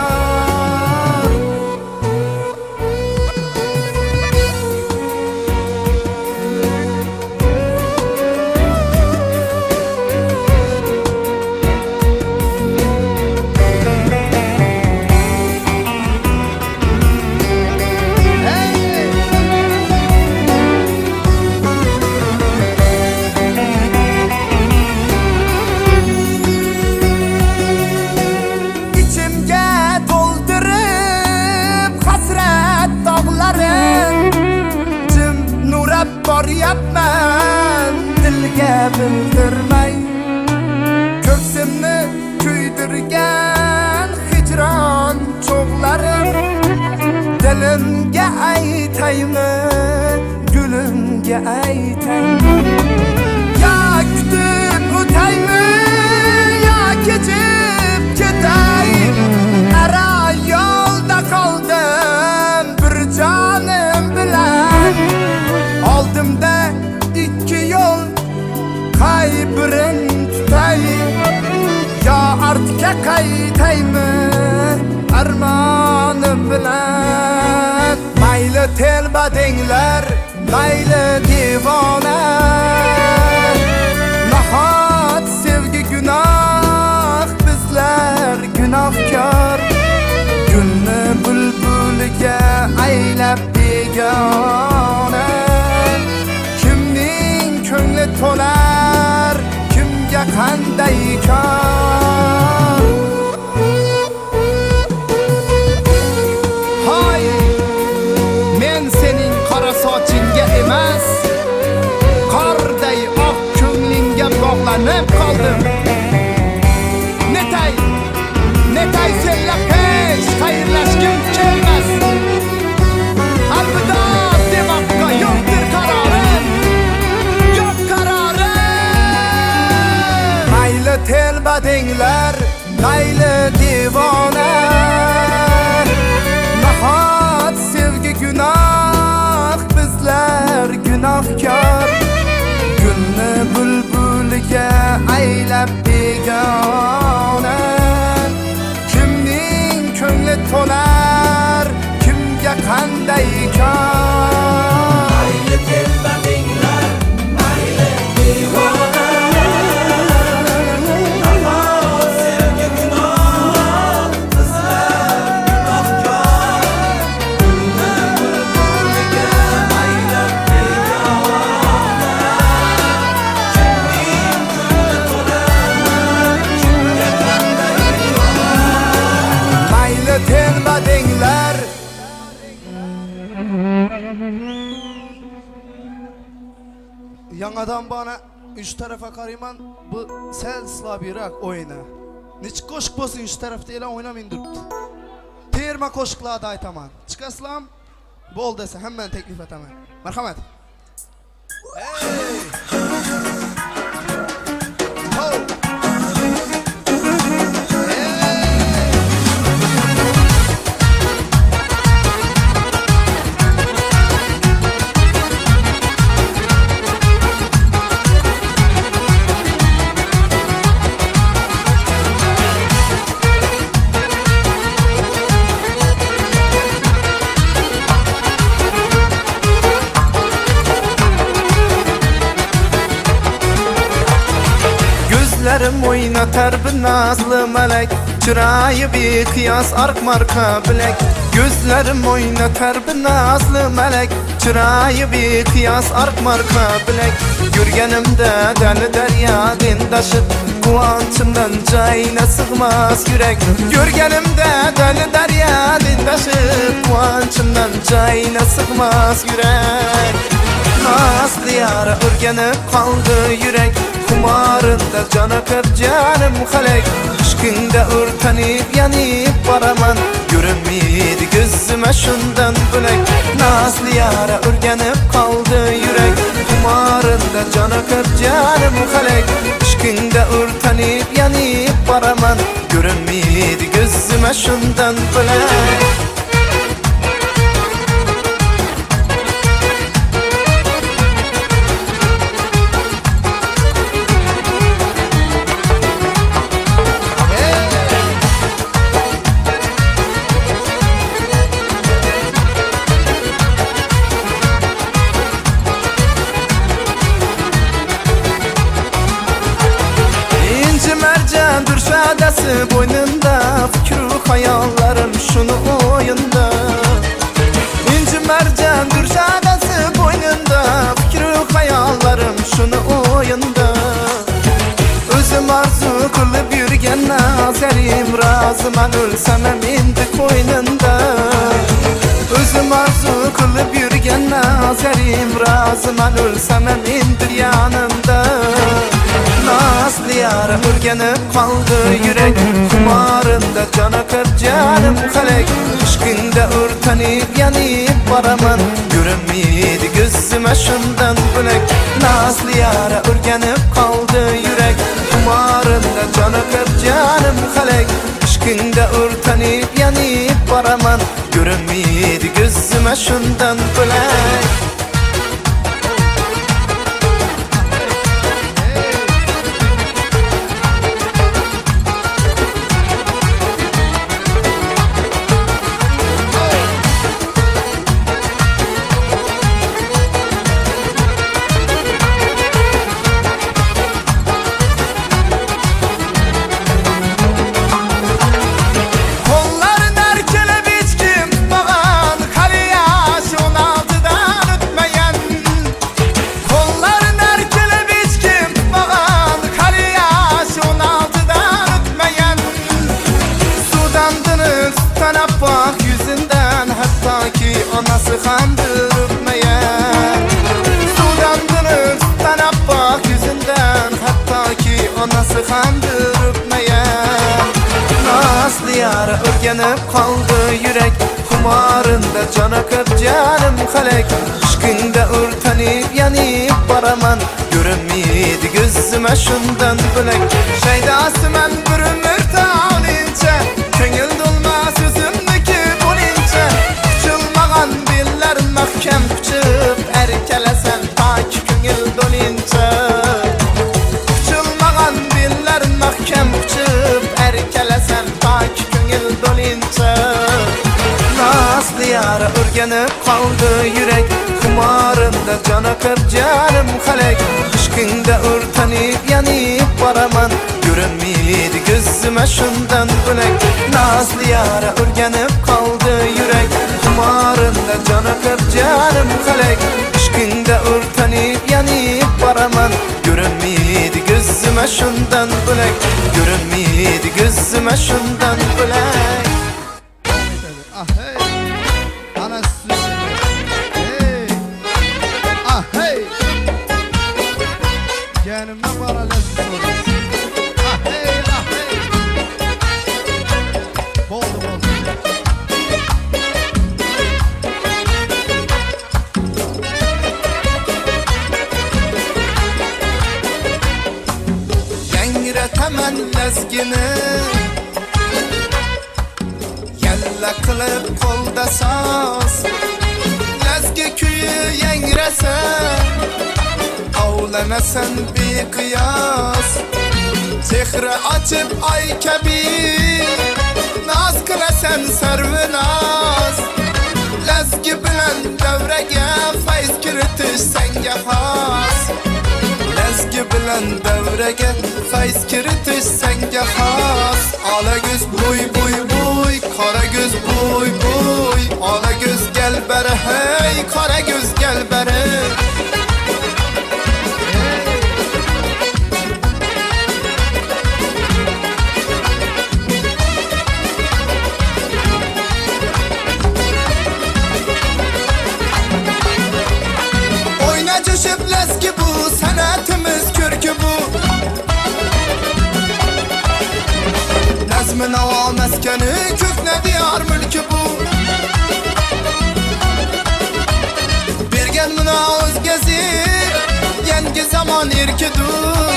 İçimga to'ldirib hasrat dog'larim, jim nurab boryapman dilga bildirmay. Ko'ksimni kuydirgan hijron cho'g'larim, dilimga aytaymi, gulimga aytaymi. Ya kutib o'taymi, ya kechib ketay. Ara yo'lda qoldim bir jonim bilan. Oldimda ikki yo'l, qay birin tutay. Yo ortga qaytaymi armonim bilan. Mayli telba denglar, mayli divona, nahot sevgi gunoh, bizlar gunohkor. Gulni bulbul bülbülge aylab begona kimning ko'ngli to'lar kimga qanday kor hay men sening qora sochingga emas qorday oq ko'nglingga bog'lanib qoldim netay senla peş xayrlashgim kelmas alvido demoqqa yo'qdir qarorim yo'q qarorim mayli telbadinglar mayli devona nahot sevgi gunoh bizlar gunohkor gulni bulbulga aylab begona kimning ko'ngli to'lar kimga qanday kor mayli telbadinglar mayli devona nahot sevgi gunoh bizlar gunohkor gulni bulbulga aylab begona kimning ko'ngli to'lar kimga qanday mayli telbadinglar yangadan bana üç tarafa qarayman bu sel slabiyrak oyna neçik qo'shiq bo'lsin üç tarafda e'lon o'ynamayın duribdi terma qo'shiqlarni aytaman chiqasizlar bo'l desa hammani taklif etaman marhamat Gözlerim oynatar bir nazlı melek Çırayı bir kıyas ark marka bilek Gözlerim oynatar bir nazlı melek Çırayı bir kıyas ark marka bilek Yürgenimde deli derya dindaşıp Kuvancımdan cayına sığmaz yürek Yürgenimde deli derya dindaşıp Kuvancımdan cayına sığmaz yürek Nazlı yara ürgenip kaldı yürek Kumarında cana kıp canım halek Aşkında ürtenip yanıp baraman Görünmeydi gözüme şundan bülek Nazlı yara ürgenip kaldı yürek Kumarında cana kıp canım halek Aşkında ürtenip yanıp baraman Görünmeydi gözüme şundan bülek Şadası boynunda fikru hayallarım şunu oyunda İnci mercan şadası boynunda fikru hayallarım şunu oyunda Özüm arzu kılıp yürgen nazerim razıman ölsem indi koynunda Özüm arzu kılıp yürgen nazerim razıman ölsem indir yanımda Nazlı yara ürgenip kaldı yürek Kumarında cana kıp canım halek Aşkında ürtenip yanıp baraman Görünmeydi gözüme şundan bülek Nazlı yara ürgenip kaldı yürek Kumarında cana kıp canım halek Aşkında ürtenip yanıp baraman Görünmeydi gözüme şundan bülek Kolların erkele biçkim bana tanap bak yüzünden, hatta ki anası kandır öpmeyen. Sudandınız tanap bak yüzünden, hatta ki anası kandır öpmeyen. Nasıl yara örgenip kaldı yürek, kumarında can akıp canım kalek. Aşkında ürtenip yanıp baraman, görünmeydi gözüme şundan bölek. Şeydası men bir ömür tağlince, köngül dolmaz yüzümdeki bolince. Küçülmağan diller mahkem küçüp, erkelesen ta ki köngül dolince. Küçülmağan diller mahkem küçüp, erkelesen ta ki köngül dolince. Nasıl yara örgenip kaldı yürek, kumarında can akıp canım kalek. Aşkında ürtenip yanıp baraman, görünmeydi gözüme şundan bölek. Nazlı yara örgenip kaldı yürek, kumarında can akıp canım kalek. Aşkında ürtenip yanıp baraman, görünmeydi gözüme şundan bölek. Görünmeydi gözüme şundan bölek. Ah hey, ana süsü. Hey, ah hey. Canımdan bana lezzet olsun. Ah hey, ah hey. Boldu boldu. Yengretemen lezgini, yalla kılıp kolda saz. Lezgi köyü yengrese, avlanasan bir kıyas. Zehre açıp ay kebir, naz kılasan sarvınaz. Lezgi bilen devrege, fayz kiritiş senge has. Lezgi bilen devrege, fayz kiritiş senge has. Ala göz buy buy buy, kara göz buy buy. Ala göz gel bere hey, kara göz gel bere. Oyna coşup lezgi bu, sanatımız körkü bu. Nazmın hava meskeni, kökne diyar mülkü bu. Bir gel mına özgezi, yengi zaman irkidur.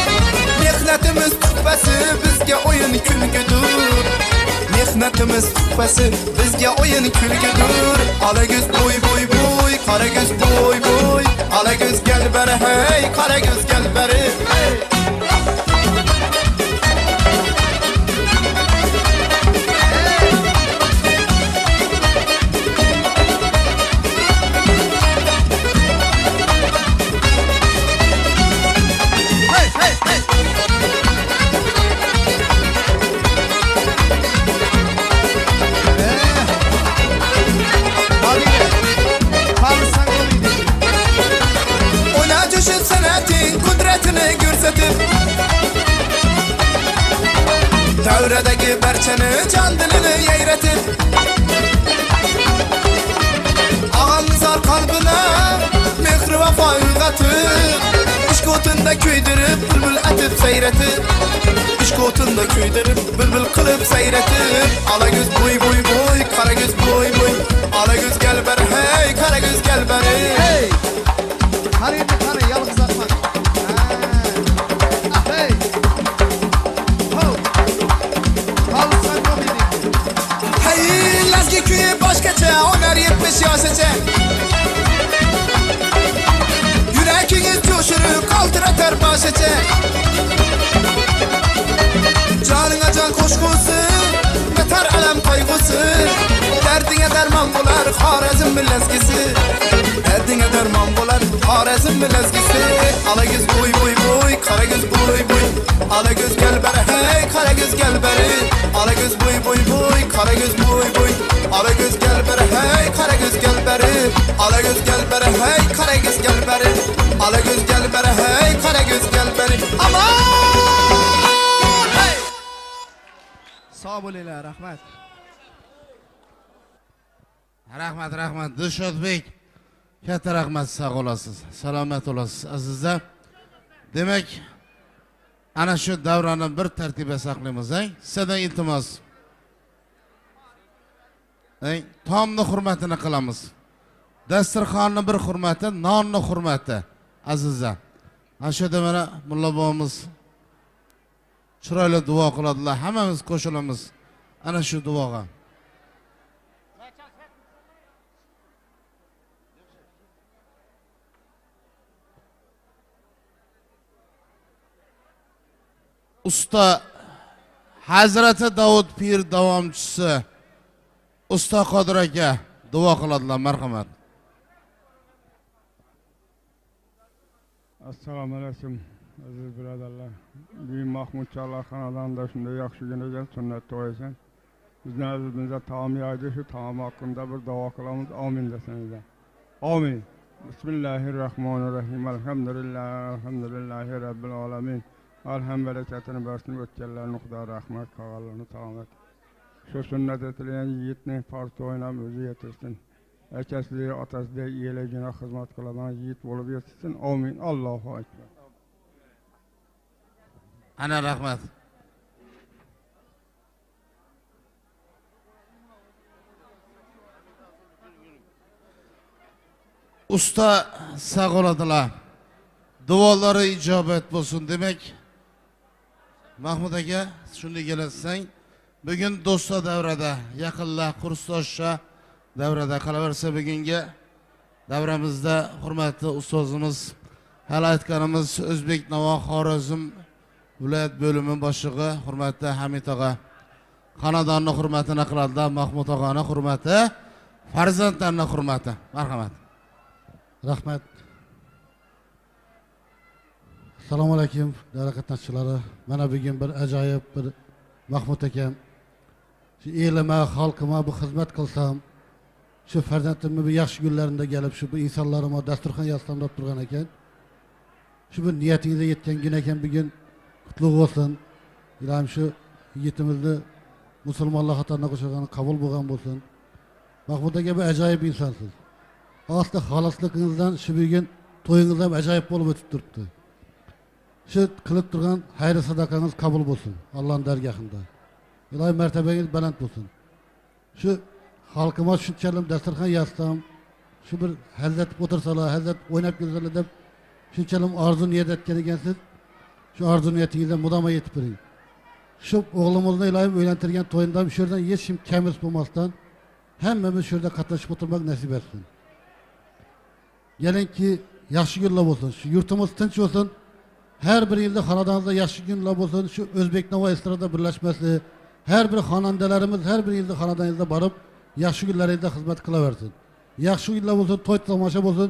Mihnetimiz tuhbesi, bizge oyun külgüdür. Mihnetimiz tuhbesi, bizge oyun külgüdür. Ala göz boy boy boy, kara göz boy boy. Ala göz gel bere hey, kara göz gel bere hey. Oyna coşup sanatın kudretini görsatip, devredeki berçeni can dilini yeyretip. Ağamızar kalbine mehri vefa uygatıp, İşkotunda köydürüp bülbül etip seyretip. İşkotunda köydürüp bülbül kılıp seyretip. Ala göz boy boy boy, kara göz boy boy. Ala göz gel beri hey, kara göz gel beri hey. Karıyı karı yalnız atma. Ah hey. Ho. Kalsan komedi. Hey, Lezgi köyü başkaça, onar 70 yaşaca. Yüreğiniz coşurup kaltıratar başaca. Canına can koşkusu, yeter alem kaygısı. Derdine derman bular, Xorazm lezgisi. Derdine derman bular, Xorazm lezgisi. Ala göz boy boy boy, kara göz boy boy. Ala göz gel bere hey, kara göz gel bere. Ala göz boy boy boy, kara göz boy boy. Ala göz gel bere hey, kara göz gel bere. Ala göz gel bere hey, kara göz gel bere. Ala göz gel bere hey, kara göz gel bere. Aman hey. Sağ bo'linglar, rahmat. Rahmat. Dilshodbek. Katta rahmat, sog' olasiz. Salomat bo'lasiz azizlar. Demak, ana shu davrani bir tartibga saqlaymiz, sizdan iltimos. Taomni hurmatini qilamiz. Dasturxonni bir hurmati, nonni hurmati azizlar. Ana shu yerda mana mulla bobomiz chiroyli duo qiladilar. Hammamiz qo'shilamiz ana shu duoga. Usta Hazrati Davud pir davomchisi Usta Qodir aka duo qiladilar, marhamat. Assalomu alaykum aziz birodarlar. Buyuk Mahmudjonlar xonadonida shunday yaxshigina sunnat to'ysan. Bizni azizimizga taom yaydi, shu taom haqqında bir duo qilamiz. Amin desanizlar. Amin. Bismillahirrahmanirrahim. Alhamdulillahi rabbil alamin. Alham bereketini versin, ötkenlerini Xudo rahmat, qolganlarni salomat. Shu sunnat etilgan yigitning farz to'yinam o'zi yetirsin. Akasiga, otasiga iyeligina xizmat qiladigan yigit bo'lib yetsin. Amin. Allohu akbar. Ana rahmat. Usta sog' bo'ladilar. Duolari ijobat bo'lsin. Demak, Mahmud aka, shunday kelasang, bugun do'stlar davrada, yaqinlar, kursdoshlar davrada qolaversa, bugungi davramizda hurmatli ustozimiz, hali aytganimiz O'zbek Navo Xorazm viloyat bo'limi boshlig'i hurmatli Hamid og'a xonadonning hurmatini qiladilar. Mahmud og'aning hurmati, farzandlarning hurmati. Marhamat. Rahmat. Assalomu alaykum, davra qatnashchilari. Mana bugun bir ajoyib bir Mahmud akam, shu elima, xalqima bu xizmat qilsam, shu farzandimni bu yaxshi kunlarimda kelib, shu bu insonlarimiz dasturxon yastamlab turgan ekan. Shu bir niyatingizga yetgan kun ekan, bugun qutlug' bo'lsin. Ilohim shu yigitimizni musulmonlar qatoriga qo'shilgani qabul bo'lgan bo'lsin. Mahmud aka bu ajoyib insonsiz. Asli xolisligingizdan shu bugun to'yingiz ham ajoyib bo'lib o'tib turibdi. Shu qilib turgan xayr sadaqangiz qabul bo'lsin Allohning dargohida. Ilohim martabangiz baland bo'lsin. Shu xalqimiz shunchalik dasturxon yastam, shu bir hazrat o'tirsalar, hazrat o'ynab kelsalar deb shunchalik orzu niyat etgan ekansiz. Shu orzu niyatingizdan mudoma yetib turing. Shu o'g'limizni ilohim o'ylantirgan to'yinda shu yerdan hech kim kamiz bo'lmasdan hammamiz shu yerda qatnashib o'tirmak nasib etsin. Gelinki yaxshi kunlar bo'lsin. Shu yurtimiz tinch bo'lsin. Her bir yılda xonadonimizda yaxshi kunlar bo'lsin. Shu O'zbek Navo estrada birlashmasi, her bir xonandalarimiz her bir yılda xonadoningizda borib, yaxshi kunlaringizda xizmat qilaversin. Yaxshi kunlar bo'lsin, to'y tomosha bo'lsin.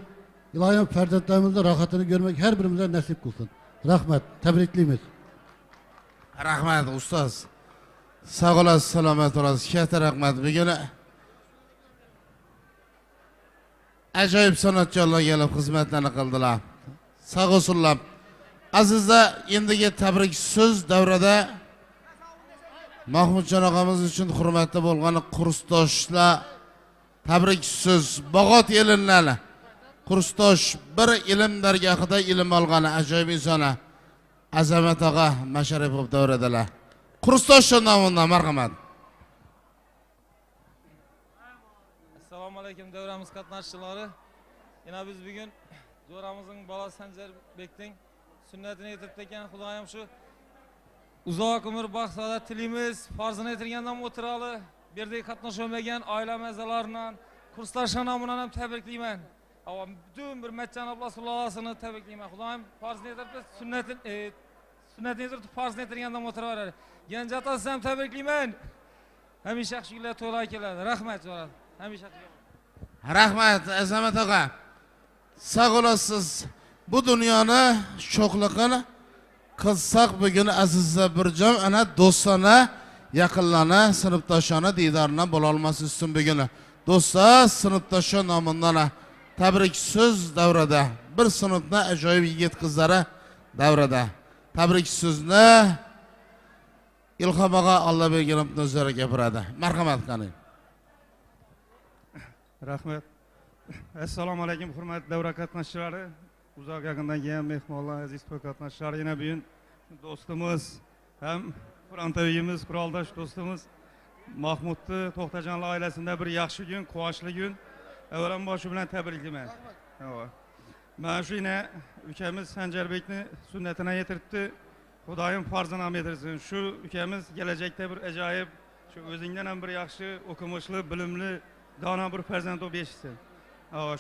Ilohim farzandlarimizning rohatini ko'rmak har birimizga nasib qilsin. Rahmat, tabriklaymiz. Rahmat ustoz. Sog' olasiz, salomat bo'lasiz. Katta rahmat. Bugun ajoyib san'atkorlar kelib xizmatlarni qildilar. Sog' olsinlar. Azizlar, endigi tabrik so'z davrada Mahmudjon og'amiz uchun hurmatli bo'lgan kursdoshlar tabrik so'z Bog'ot elinlari. Kursdosh bir ilm dargohida ilm olgan ajoyib inson Azamat og'a Masharipov davradalar. Kursdosh nomidan marhamat. Assalomu alaykum davramiz qatnashchilari. Yana biz bugun zo'ramizning bolasi Sanjarbekning sunnatini yetirib ekan. Xudoyim shu uzoq umr baxt saodat tilaymiz. Farzini yetirgandan o'tirali, bu yerda qatnashmagan oila a'zolaridan, kursdoshlar nomidan ham tabriklayman. Butun bir Matchon abla sulolosini tabriklayman. Xudoyim farzini yetirib sunnatini yetirib farzini yetirgandan o'tiraveradi. Genç atasi ham tabriklayman. Hamisha yaxshi kunlar to'g'ri keladi. Rahmat so'radi. Hamisha Rahmat Azamat og'a. Sog' olasiz. Bu dunyoni sho'xliqini qilsak bugun azizlar bir jam ana do'stona, yaqinlarni, sinfdoshlarni diydoridan bo'la olmasiz uchun bugun do'stlar, sinfdoshlar nomidan tabrik so'z davrada bir sinfda ajoyib yigit qizlari davrada tabrik so'zni Ilhom og'a Alloh bergan o'zlari gapiradi. Marhamat qani. Rahmat. Assalomu alaykum hurmatli davra qatnashchilari, uzoq yaqindan kelgan mehmonlar, aziz to'y qatnashchilari, yana bugun do'stimiz, ham frontaviyimiz, quroldosh do'stimiz Mahmudni To'xtajonlar oilasida bir yaxshi kun, quvonchli kun. Avvalambor shu bilan tabriklayman. Mana shu yana ukamiz Sanjarbekni sunnatini yetiribdi. Xudoyim farzini ham yetirsin. Shu ukamiz kelajakda bir ajoyib, shu o'zingdan ham bir yaxshi, o'qimishli, bilimli, dono bir farzand bo'lib yetishsin.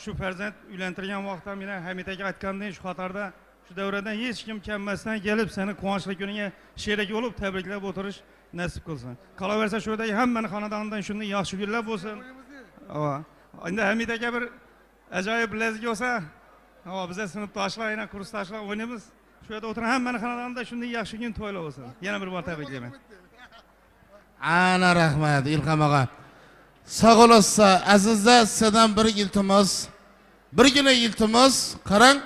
Shu farzand uylantirgan vaqtda meni Hamid aka aytgandek, shu qatorda shu davradan hech kim kelmasdan kelib seni quvonchli kuniga sherik bo'lib tabriklab o'tirish nasib qilsin. Qolaversa shu yerdagi hammani xonadonidan shunday yaxshi kunlar bo'lsin. Endi Hamid aka bir ajoyib lezgi bo'lsa, biza sinfdoshlar, yana kursdoshlar o'ynaymiz. Shu yerda o'tirgan hammani xonadonida shunday yaxshi kun to'ylar bo'lsin. Yana bir bor tabriklayman. Ana rahmat İlham ağa. Sağ olasın azizlar, sizden bir iltimos. Birgina iltimos, qarang.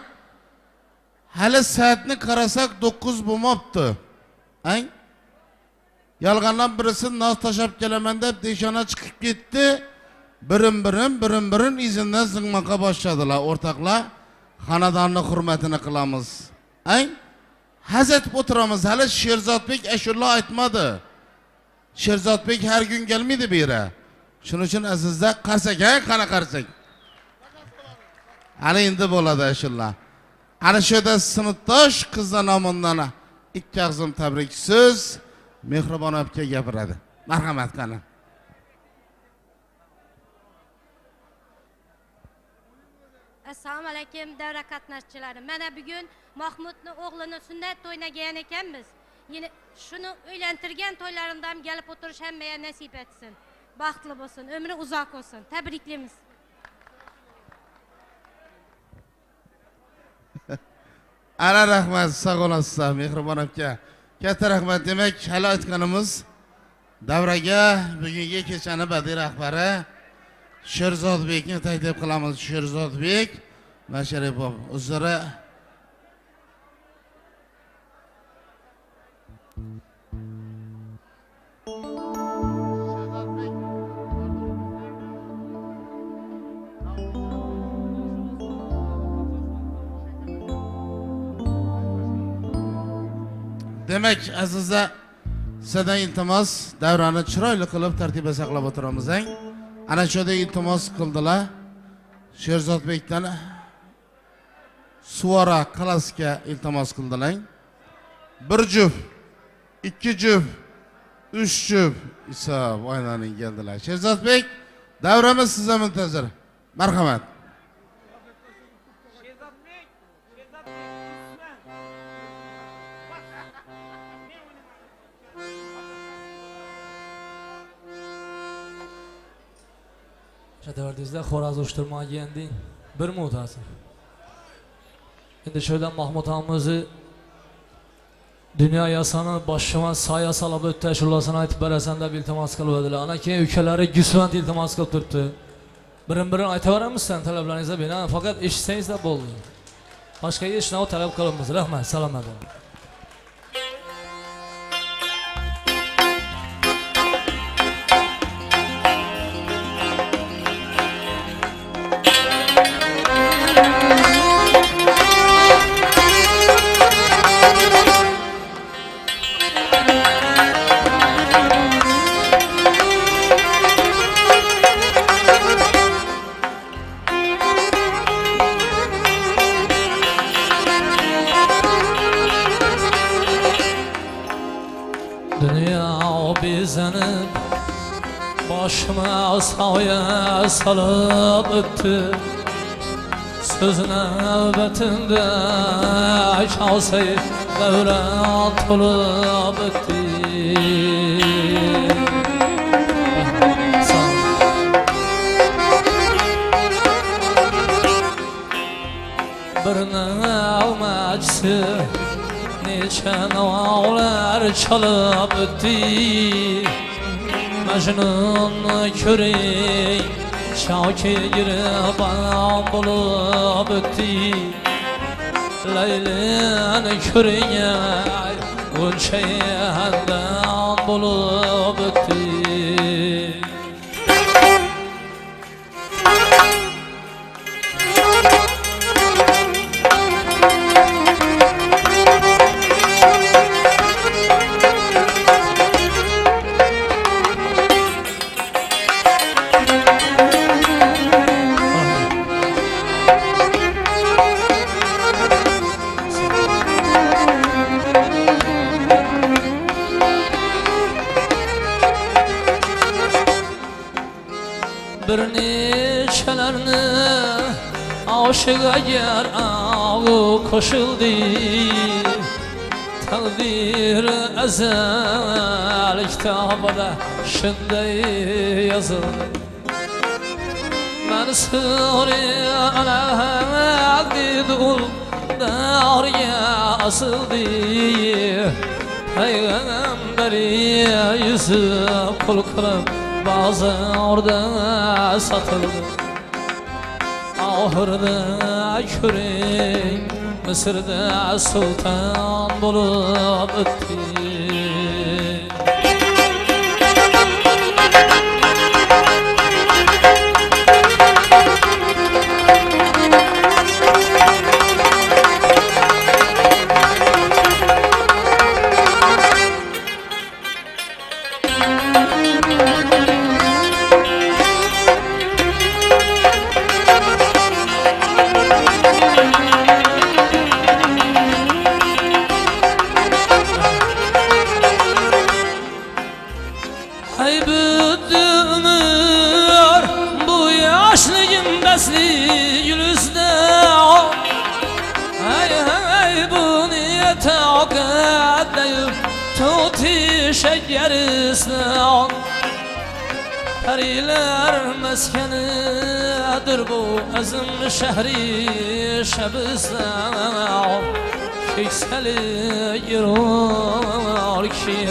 Hali soatni qarasak 9 bo'lmabdi. Ang? Yalğandan birisi naz tashab kelaman deb deshona chiqib ketdi. Birin izinden zingmoqqa boshladilar. O'rtoqlar, xonadonni hurmatini qilamiz. Ang? Hazat o'tiramiz. Hali Sherzodbek ashula aytmadi. Sherzodbek har gün gelmeydi bu yere. Şunun için azizlar qarsak, qana qarsak. Ana endi bo'ladi ashula. Ana shu yerda sinfdosh qizlar nomidan ikki og'zim tabrik so'z Mehribon opaga gapiradi. Marhamat qani. Assalomu alaykum davra qatnashchilari. Mana bugun Mahmudni o'g'lini sunnat to'yina kelgan ekanmiz. Yine şunu uylantirgan to'ylarimda ham kelib o'tirish hammaga nasib etsin. Baxtli bo'lsin, ömrü uzoq olsun. Tabriklaymiz. Ana rahmat, sağ olasın Mehribon aka. Katta rahmat. Demek hali aytganimiz davraga bugungi kechani badiiy rahbari Sherzodbekni taklif qilamiz. Sherzodbek Masharipov o'zlari Demek azizlar, sizdan iltimos davrani chiroyli qilib tartibga saqlab o'tiramiz. Ana shunday iltimos qildilar. Sherzodbekdan Suvara klassika iltimos qildilar. 1 juft, 2 juft, 3 juft hisob o'ynaning keldilar. Sherzodbek, davramiz sizga muntazir. Marhamat. Şadavardizda Xo'raz ushtirmoq yending bir mutasi. Endi şöyle Mahmud hamımızı dünya yasanı başıma saya salab o'tdi, shularni aytib berasan deb iltimos qiladilar. Ana keyin ukalari Gusvand iltimos qilib turibdi. Birin aytaveramizsan talablaringizni binoan, faqat eshitsangiz da bo'ldi. Boshqa hech narsa talab qilamiz. Rahmat, salomat bo'ling. Başıma soya salib o'tdi. Söz navbatinde çalsay davra to'lib o'tdi. Bir navmatchi necha navlar chalib o'tdi. Majnun ko'ring shoki giribon bo'lib o'tdi. Laylani ko'ring o'ncha yandan bo'lib o'tdi. bir neçelerini aşık eğer ağı koşuldu takdir ezel kitabada şunday yazıldı ben sürüyene didul darya asıldı Peygamberi yüzü kul kılıp bazı orada satıldı Ahırda kürek Mısır'da sultan bulup öttü Hay büdümür bu yaşlıyım besli gülüzde Hay bu niyete akaddeyim tuti şekerisine Periler meskenidir bu azim şehri şebistan Kekseli yürür ki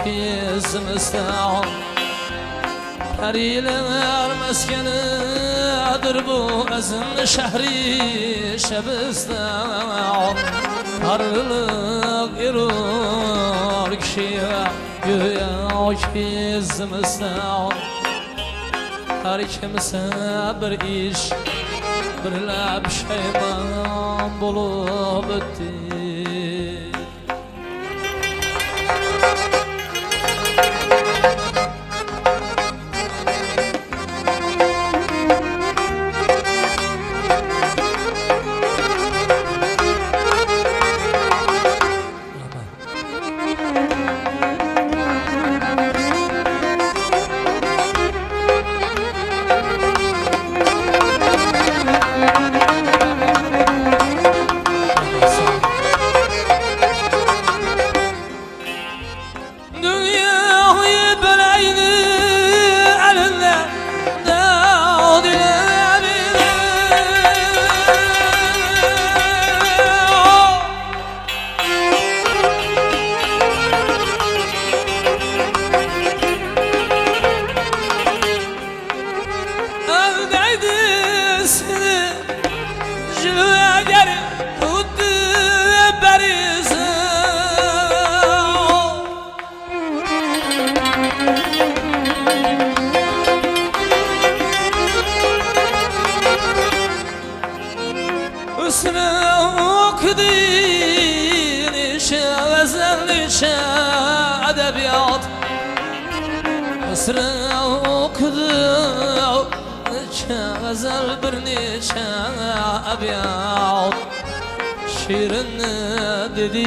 Yüzümüzden Periler meskenidir bu azim şehri şebistan Karlılık yürür ki yüzümüzden Her kimse bir iş bir lab şeyman bulup öttü Edebiyat Mısır'ı okudu Gazel bir neçe abiyat Şiirini dedi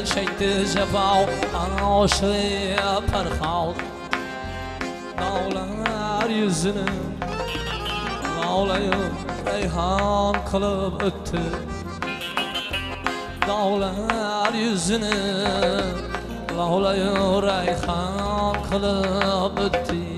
çekti cefav Aşıya parhav Dağlar yüzünü Dağlayıp reyhan kılıp öttü Dağlar yüzünü Lağlayır reyhan kılıp öttü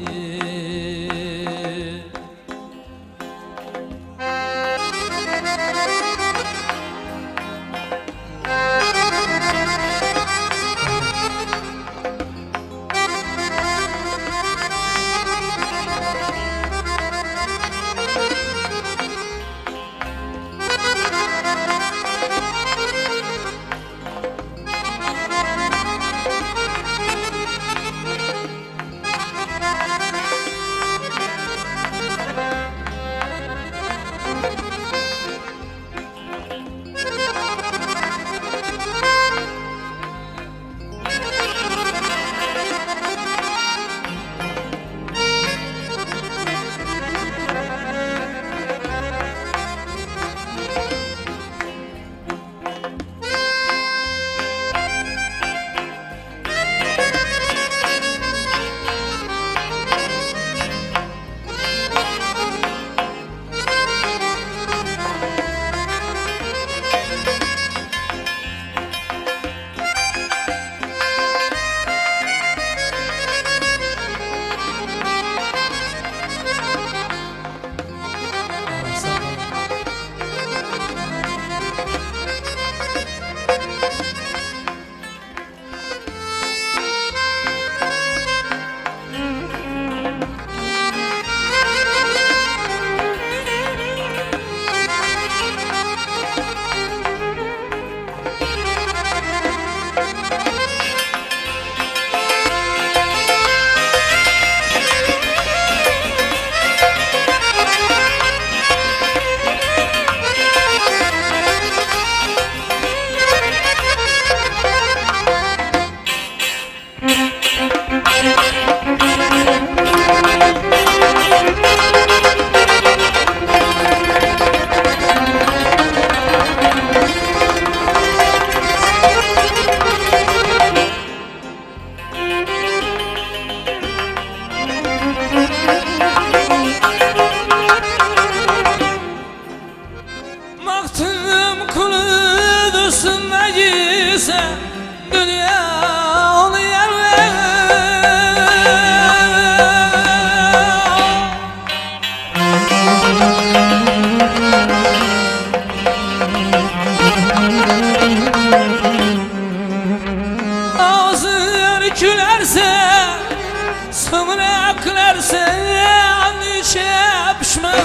dersen çepşmen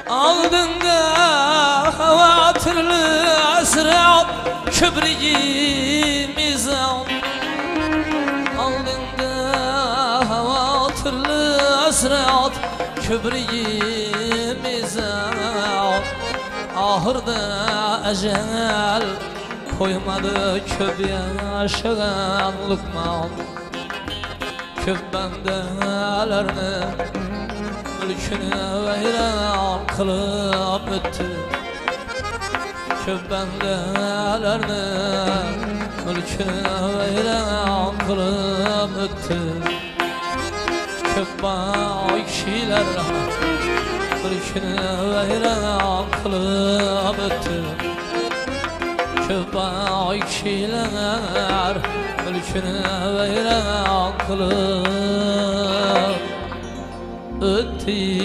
Aldığında havatırlı asrat Kübriyimiz Aldığında havatırlı asrat Kübriyimiz Ahırda ecel koymadı köp yaşayan Lukman Köp bendelerine mülkünü veyran kılıp öttü Köp bendelerine mülkünü veyran kılıp öttü Köp bay kişiler mülkünü veyran kılıp öttü Köp bay kişiler mülkünü veyran kılıp öttü